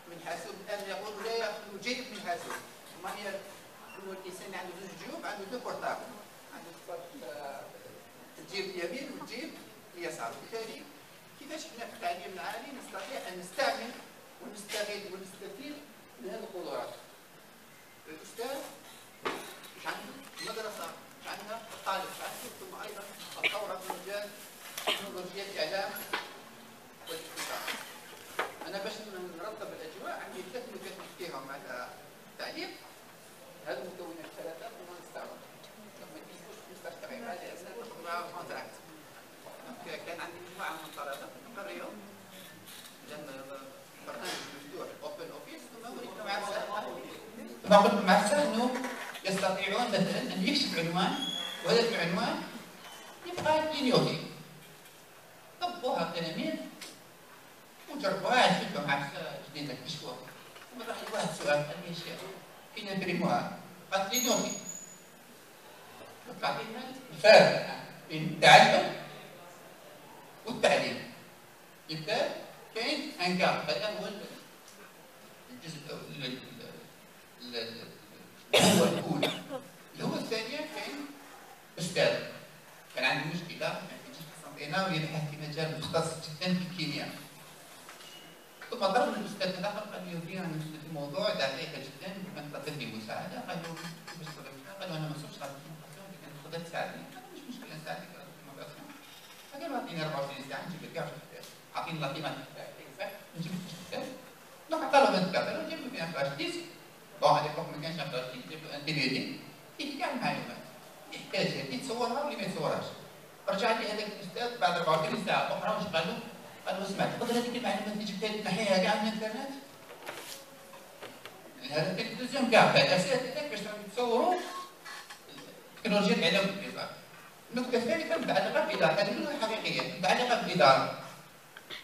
من حاسوب، الآن يقولوا لا يخلو جيب من حاسوب. ثم هو الإنسان عنده 2 جيوب، عنده 2 بورتابل، عنده الجيب اليمين والجيب اليسار. بالتالي كيفاش احنا في التعليم العالي نستطيع ان نستعمل ونستغل ونستفيد من هذه القدرات؟ الاستاذ مش عنده المدرسه، مش عندنا الطالب، مش عنده، ثم ايضا الثوره في مجال تكنولوجيا الاعلام رطب الاجواء عندي 3 نكات فيهم على التعليق. هذو المكونات الثلاثه هما نستعملهم. ما يجوش مستشترين هذه اساسا تاخذ معاهم كونتراكت. كان عندي مجموعه من الطلبه قرروا لما البرنامج مفتوح اوبن اوفيس ثم وريت مع السهل. ثم قلت مع السهل انه يستطيعون مثلا ان يكتب عنوان وهذا العنوان يبقى لينيوتي. طبقوها التلاميذ وجربوها عجبتهم مع جديده اكتشفوها. ثم راح واحد سؤال قال لي يا شيخ كي نبرموها قالت لي نوتي. تعطينا الفارق بين التعلم والتعليم. مثال كاين ان كار هذا هو الجزء هو الاولى. اللي هو الثانيه كاين استاذ كان عنده مشكله في قسطنطينه ويبحث في مجال مختص جدا في الكيمياء. ثم ضرب الاستاذ الاخر قال له في انا في موضوع دقيق جدا كان طلب لي مساعده. قال له باش تطلب؟ قال له انا ما صرتش غادي لكن تقدر تساعدني. قال له مش مشكله نساعدك في الموضوع. قال له اعطيني 24 ساعه نجيب لك كاع اعطيني القيمه تاعك نجيب لك الكتاب. دونك عطى له 24 ساعه نجيب له فيها فلاش ديسك. بون هذيك الوقت ما كانش فلاش ديسك جيب له ان دي في دي فيه كاع المعلومات يحتاج اللي تصورها واللي ما يتصورهاش. رجع لي هذاك الاستاذ بعد 24 ساعه اخرى واش قال له؟ قال له اسمع تقدر هذيك المعلومات اللي جبتها لي تنحيها كاع من الانترنت؟ هذا كان الدوزيام كاع الاساتذه باش تصوروا تكنولوجيا الاعلام والانتظار. النقطه الثالثه متعلقه بالاداره. هذه النقطه حقيقيه متعلقه بالاداره.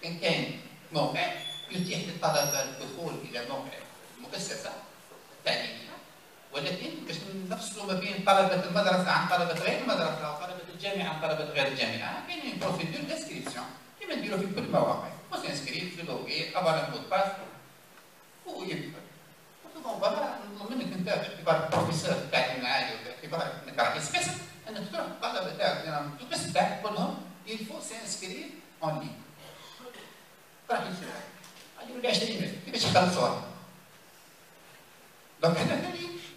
كان كاين موقع يتيح للطلبه الدخول الى موقع المؤسسه التعليميه ولكن باش نفصلوا ما بين طلبه المدرسه عن طلبه غير المدرسه وطلبه الجامعه عن طلبه غير الجامعه كاين بروسيدور دانسكريبسيون كما نديروا في كل المواقع. وسانسكريت في لوغي ابار ان مود باس ويدخل. وطبعا برا نطلب منك انت باعتبار بروفيسور التعليم العالي وباعتبار انك راح يسبسم انك تروح الطلبه تاعك في القسم تاعك تقول لهم يلفو سانسكريت اون لين. راح يسمع غادي يولي 20 متر كيفاش يخلصوها. دونك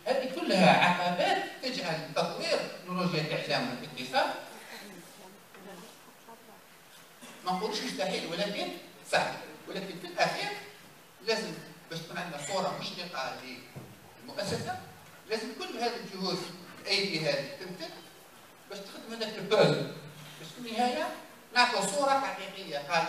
هذه كلها عقبات تجعل تطوير تكنولوجيا الاعلام والاتصال ما نقولوش مستحيل ولكن صعب. ولكن في الاخير لازم باش تكون عندنا صوره مشرقه للمؤسسه لازم كل هذه الجهود الايدي هذه تمتد باش تخدم هذاك البازل باش في النهايه نعطوا صوره حقيقيه. قال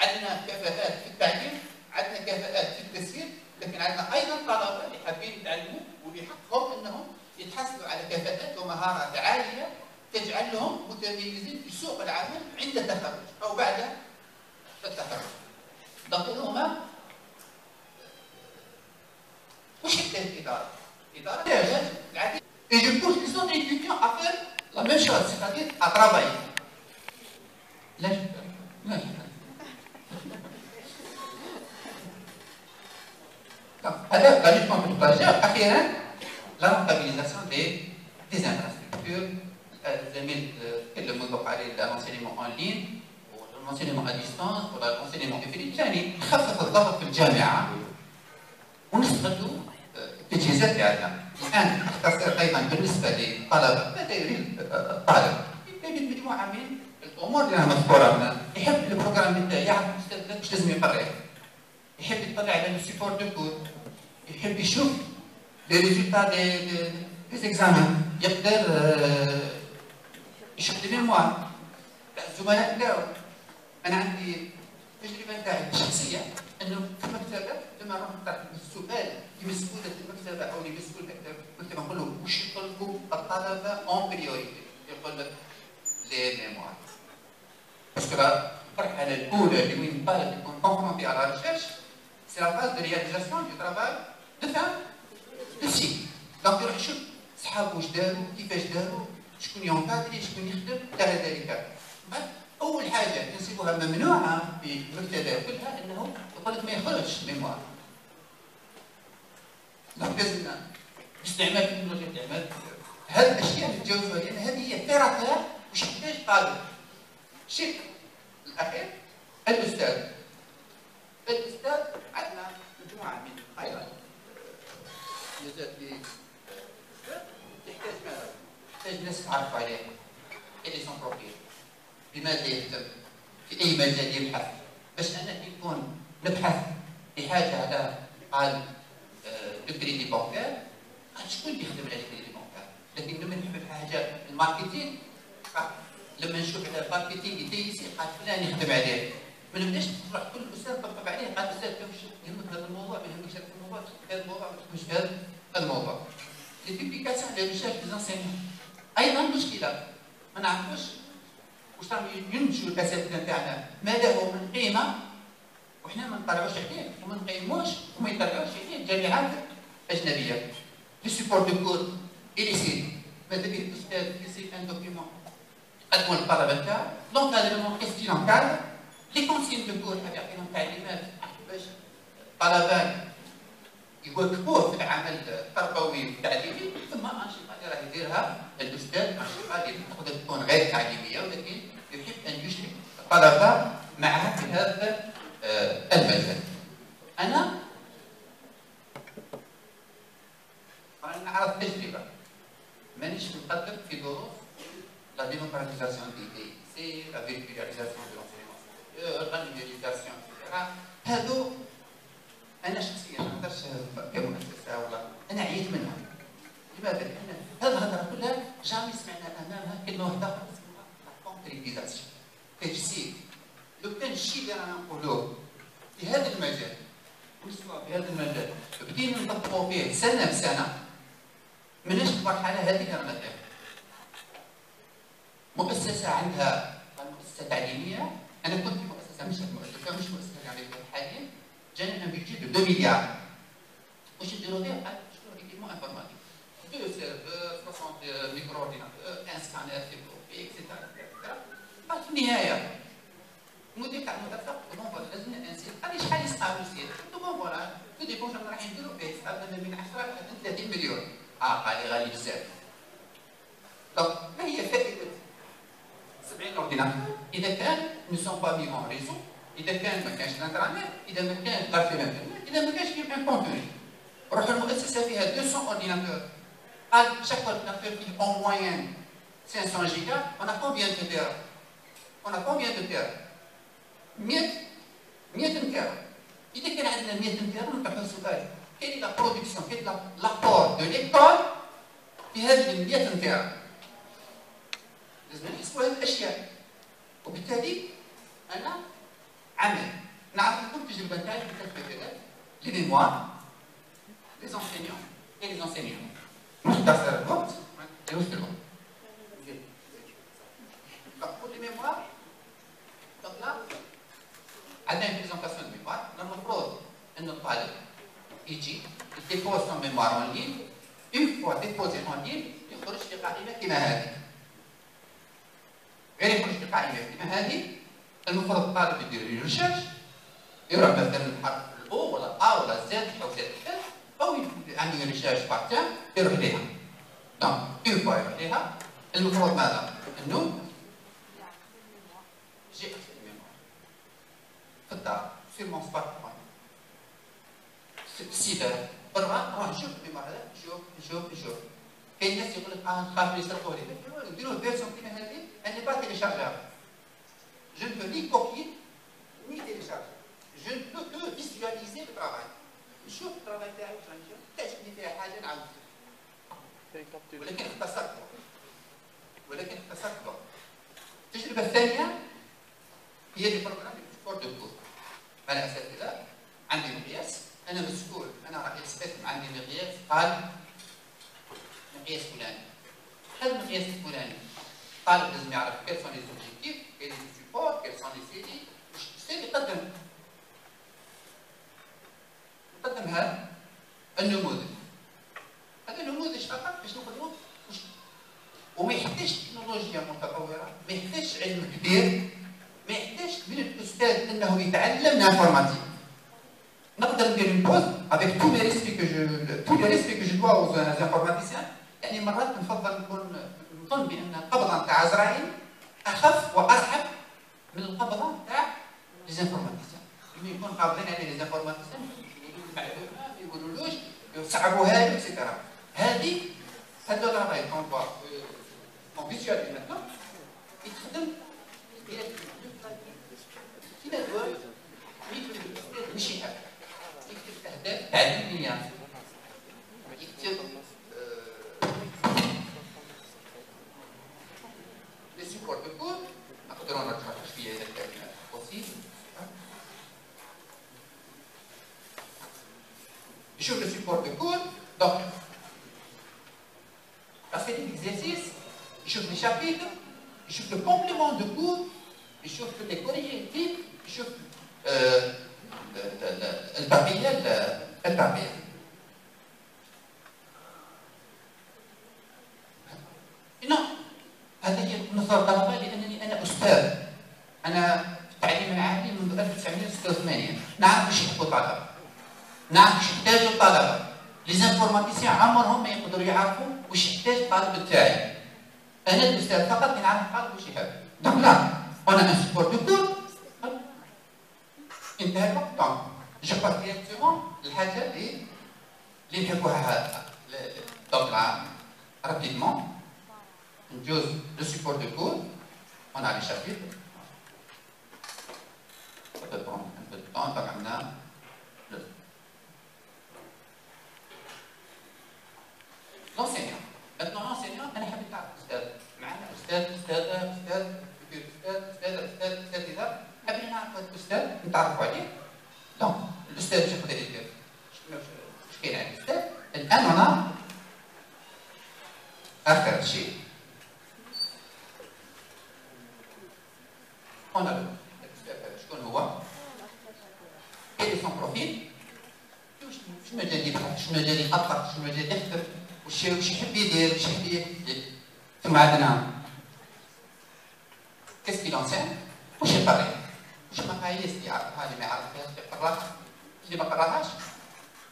عندنا كفاءات في التعليم عندنا كفاءات في التسهيل لكن عندنا ايضا طلبه اللي حابين يتعلموا واللي حقهم انهم يتحصلوا على كفاءات ومهارات عاليه تجعلهم متميزين في سوق العمل عند التخرج او بعد التخرج. نقول هما وش حكايه الاداره؟ الاداره تحتاج العديد et je pousse les autres étudiants à faire la même chose, c'est-à-dire à travailler. لا لا هذا لا جوستمون بروباجير. اخيرا لا رentabilisation des infrastructures. الزميل تكلم منذ قليل الانسينيمون اون لين والانسينيمون ا ديستانس ولا الانسينيمون افريقي. ثاني نخفف الضغط في الجامعه ونستغلوا التجهيزات تاعنا. الان اختصر ايضا بالنسبه للطلبه ماذا يريد الطالب؟ يريد مجموعه من الامور اللي انا مذكوره هنا. يحب البروغرام تاعي يعرف المستقبل واش لازم يقراه. يحب يطلع على السيبور دو كور. يحب يشوف لي ريزولتا دي زيكزامان. يقدر يشوف لي ميموار تاع الزملاء تاعو. انا عندي التجربه تاعي الشخصيه انه في المكتبه لما نروح نطرح السؤال لمسؤوله المكتبه او لمسؤول المكتبه نقول له واش يطلبوا الطلبه اون بريوريتي؟ يقول لك لي ميموار. باسكو المرحله الاولى اللي وين الطالب يكون كونفرونتي على ريشيرش سي لا باز دو رياليزاسيون دو ترافاي دو فان دو سيكل. دونك يروح يشوف صحابه واش داروا كيفاش داروا شكون ينقادري شكون يخدم الى ذلك. اول حاجه تنسبها ممنوعه في المكتبه كلها انه يقول لك ما يخرجش ميموار. دونك لازمنا باستعمال تكنولوجيا الاعمال هذه الاشياء اللي تجاوزها لان هذه هي ثيرابيا واش يحتاج طالب. الشيء الاخير الاستاذ عندنا مجموعه من ايضا ميزات اللي تحتاج ماذا؟ تحتاج ناس تعرف عليه اللي سون بروبيل بماذا يهتم في اي مجال يبحث باش انا يكون نبحث بحاجه على قال الكريدي بانكير، قال شكون اللي يخدم على الكريدي بانكير؟ لكن لما نحب حاجه الماركتينغ، لما نشوف على الماركتينغ يتيسي قال فلان يخدم عليه، ما نبداش تروح كل استاذ طبطب عليه قال استاذ يهمك هذا الموضوع، ما يهمكش هذا الموضوع، هذا الموضوع ما تهمش هذا الموضوع. لي بيبليكاسيون على ريشيرش دي زونسينيون ايضا مشكله، ما نعرفوش واش راهم ينتجوا الاساتذه نتاعنا، ما له من قيمه وحنا ما نطلعوش عليه وما نقيموش وما يطلعوش عليه الجامعات الاجنبيه. لي سيبور دو كور إليسيت، ماذا بيه الاستاذ يسيب ان دوكيمون يقدموا للطلبه تاعو، لونكادرمون استيلونكادر، لي كونسيين دو كور حاب يعطيهم تعليمات باش الطلبه يواكبوه في العمل التربوي والتعليمي، ثم انشطه اللي راه يديرها الاستاذ، انشطه اللي تقدر تكون غير تعليميه ولكن يحب ان يشرك الطلبه معه في هذا المجال. انا نعرف تجربه مانيش مقدم في ظروف لا ديموكراتيزاسيون دي سي لا فيرتياليزاسيون دو لونسينمون لا نيميريزاسيون هذو انا شخصيا ما نقدرش كمؤسسه ولا انا عييت منها. لماذا؟ لان هذه الهضره كلها جامي سمعنا امامها كلمه واحده اسمها لا كونكريتيزاسيون، تجسيد. لو كان الشيء اللي رانا نقولوه في هذا المجال ونسمعوا في هذا المجال بدينا نطبقوا فيه سنه بسنه، ماناش في المرحله هذه اللي رانا فيها. مؤسسه عندها مؤسسه تعليميه، انا كنت في مؤسسه مش مؤسسه تعليميه حاليا، جانا ان بيجي دو 2 مليار. واش نديروا فيه؟ قال شنو ايكيبمون انفورماتيك، 2 سيرفور، 60 ميكرو اورديناتور، ان سكانر فيبروبي اكسيتيرا. قال في النهايه المدير تاع المدرسه قال بون فوالا لازم نسيت، قال لي شحال يسقى السيت؟ قلت له بون فوالا تو ديبون شنو راح نديروا فيه، يسقى من 10 حتى 30 مليون. قال لي غالي بزاف. دونك ما هي فائده 70 اورديناتور اذا كان نو سون با مي اون ريزو، اذا كان ما كانش الانترنت، اذا ما كان غير في الانترنت، اذا ما كانش فيه ان كونتوني. روح المؤسسه فيها 200 اورديناتور، قال شاك اورديناتور فيه اون موين 500 جيجا، on a combien de terres? On a combien de terres? 100 تيرا. اذا كان عندنا 100 تيرا نطرحوا سؤال، كاين لا برودكسيون، كاين لابور دو ليكول في هذه ال 100 تيرا. لازم نحسبوا هذه الاشياء. وبالتالي انا عمل نعرف لكم التجربه نتاعي في الثلاث لي ميموار، لي زونسينيون اي لي زونسينيون. مختصر الوقت ما نديروش في الوقت. pour les mémoires, donc là, عندنا une présentation de mémoire. المفروض انه الطالب يجي يديبوز son mémoire en ligne. Une fois déposé en ligne يخرج في قائمه كما هذه. غير يخرج في قائمه كما هذه، المفروض الطالب يدير ريشيرش، يروح مثلا الحرف الاو ولا ا ولا زد او زد او عنده ريشيرش بارتان يروح ليها. دونك اون فوا يروح ليها، المفروض ماذا؟ انه j'ai accès à la mémoire. في الدار sur mon smartphone. سيدة برا روح شوف الميموار هذا، شوف. كاين ناس يقول لك نخاف يسرقوا لي، نديروا فيرسيون كيما هذه، اني با تيليشارجابل. Je ne peux ni copier ni télécharger. Je ne peux que visualiser le travail. نشوف الترافاي تاعي واش راني نشوف، تعجبني فيها حاجة نعاود. ولكن اختصرت. التجربة الثانية هي اللي برنامج سبور دو كور. انا اساتذه عندي مقياس، انا مسؤول، انا رئيس قسم عندي مقياس، قال مقياس فلاني. هذا المقياس الفلاني الطالب لازم يعرف كيف سون لي زوبجيكتيف، كيف لي سيبور، كيف سون لي سيدي، واش يقدم هذا النموذج. هذا النموذج فقط باش نقدروا وما يحتاجش تكنولوجيا متطوره، ما يحتاجش علم كبير، ما يحتاجش من الاستاذ انه يتعلم الانفورماتيك. نقدر ندير une pause avec tous les respects que je dois aux informaticiens. يعني مرات نفضل نظن بان القبضه نتاع عزرائيل اخف وارحب من القبضه نتاع ليزانفورماتيسيان. لما يكون قابضين عليه ليزانفورماتيسيان يقولوا المعلومه ما يقولولوش، يصعبوها له اكسيتيرا. هذه هذا الراي اون فيزواليز ماتنون يتخدم كيما دول ماشي هكا. يشوف le support de cours. Donc, la série d'exercices, يشوف les chapitres, يشوف le complément de cours, يشوف les correctifs, يشوف البقية. non هذا هي نظرة الطلبة لأنني أنا أستاذ. أنا في التعليم العالي منذ 1986 نعرف ايش يحبوا الطلبة، نعرف ايش يحتاجوا الطلبة. ليزانفورماتيسيان عمرهم ما يقدروا يعرفوا واش يحتاج الطالب تاعي. أنا الأستاذ فقط اللي نعرف الطالب واش يحب. دونك لا أنا ان سبور دو كور انتهى الوقت. دونك جو باس ديريكتومون للحاجة اللي نحبوها. دونك rapidement ندوز لو سبور دو كور. On a les chapitres. Ça peut prendre un peu de temps. Donc, on a l'enseignant. Maintenant, l'enseignant, أنا حبيت أعرف أستاذ. معنا أستاذة إذا حابين نعرف هذا الأستاذ نتعرفوا عليه. دونك الأستاذ واش يقدر يدير؟ واش كاين عند الأستاذ؟ الآن أنا آخر شيء. On a شكون هو؟ quel est son profil؟ شنو مجال يبحث؟ شنو مجال يخطط؟ شنو مجال يخدم؟ واش يحب يدير؟ واش يحب يدير؟ ثم عندنا qu'est-ce qu'il enseigne؟ واش يقري؟ واش المقاييس اللي يعرفها اللي ما يعرفهاش يقراها؟ اللي ما قراهاش؟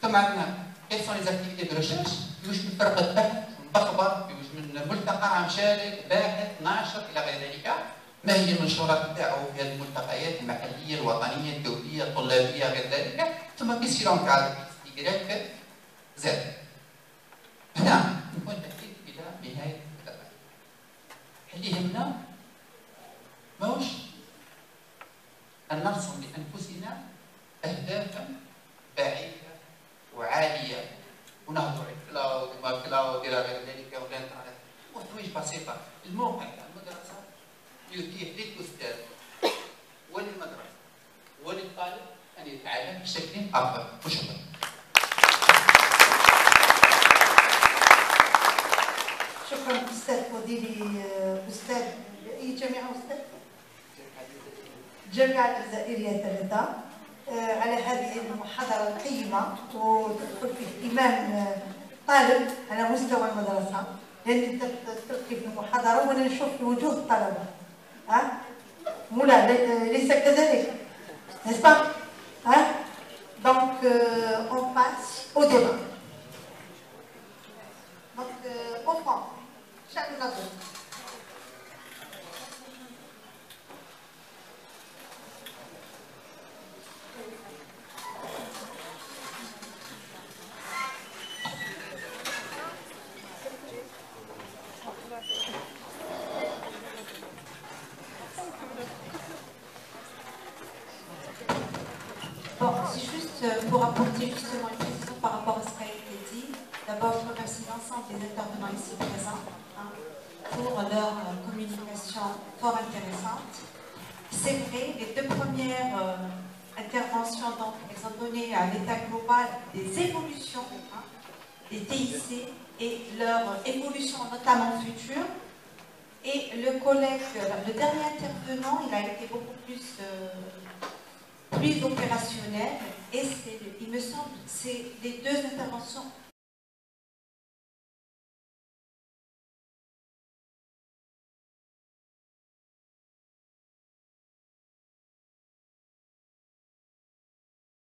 ثم عندنا quelles sont les activités de recherche؟ واش من فرقة بحث؟ مخبر؟ واش من ملتقى مشارك؟ باحث؟ ناشر؟ إلى غير ذلك. ما هي المنشورات بتاعه في هذه الملتقيات المحليه الوطنيه الدوليه الطلابيه غير ذلك. ثم كيسيون كادر يجريك زاد. هنا نكون تأكيد الى نهايه الدرس. اللي يهمنا ماهوش ان نرسم لانفسنا اهدافا بعيده وعاليه ونهضروا على كلاود وما كلاود الى غير ذلك والانترنت وحوايج بسيطه. الموقع تاع المدرسه يتيح للأستاذ وللمدرسة وللطالب أن يتعلم بشكل أفضل. وشكرا. شكرا أستاذ فضيلي. أستاذ أي جامعة أستاذ؟ الجامعة الجزائرية 3 على هذه المحاضرة القيمة وتدخل في اهتمام طالب على مستوى المدرسة، لأن أنت تلقي في المحاضرة وأنا نشوف في وجوه الطلبة. Hein? Moula, les sacs de n'est-ce pas? Hein? Donc, on passe au débat. Donc, on prend chacun d'entre nous. Bon, c'est juste pour apporter justement une précision par rapport à ce qui a été dit. D'abord, je remercie l'ensemble des intervenants ici présents pour leur communication fort intéressante. C'est vrai, les deux premières interventions, donc, elles ont donné à l'état global des évolutions des TIC et leur évolution notamment future. Et le collègue, le dernier intervenant, il a été beaucoup plus opérationnel et il me semble que c'est les deux interventions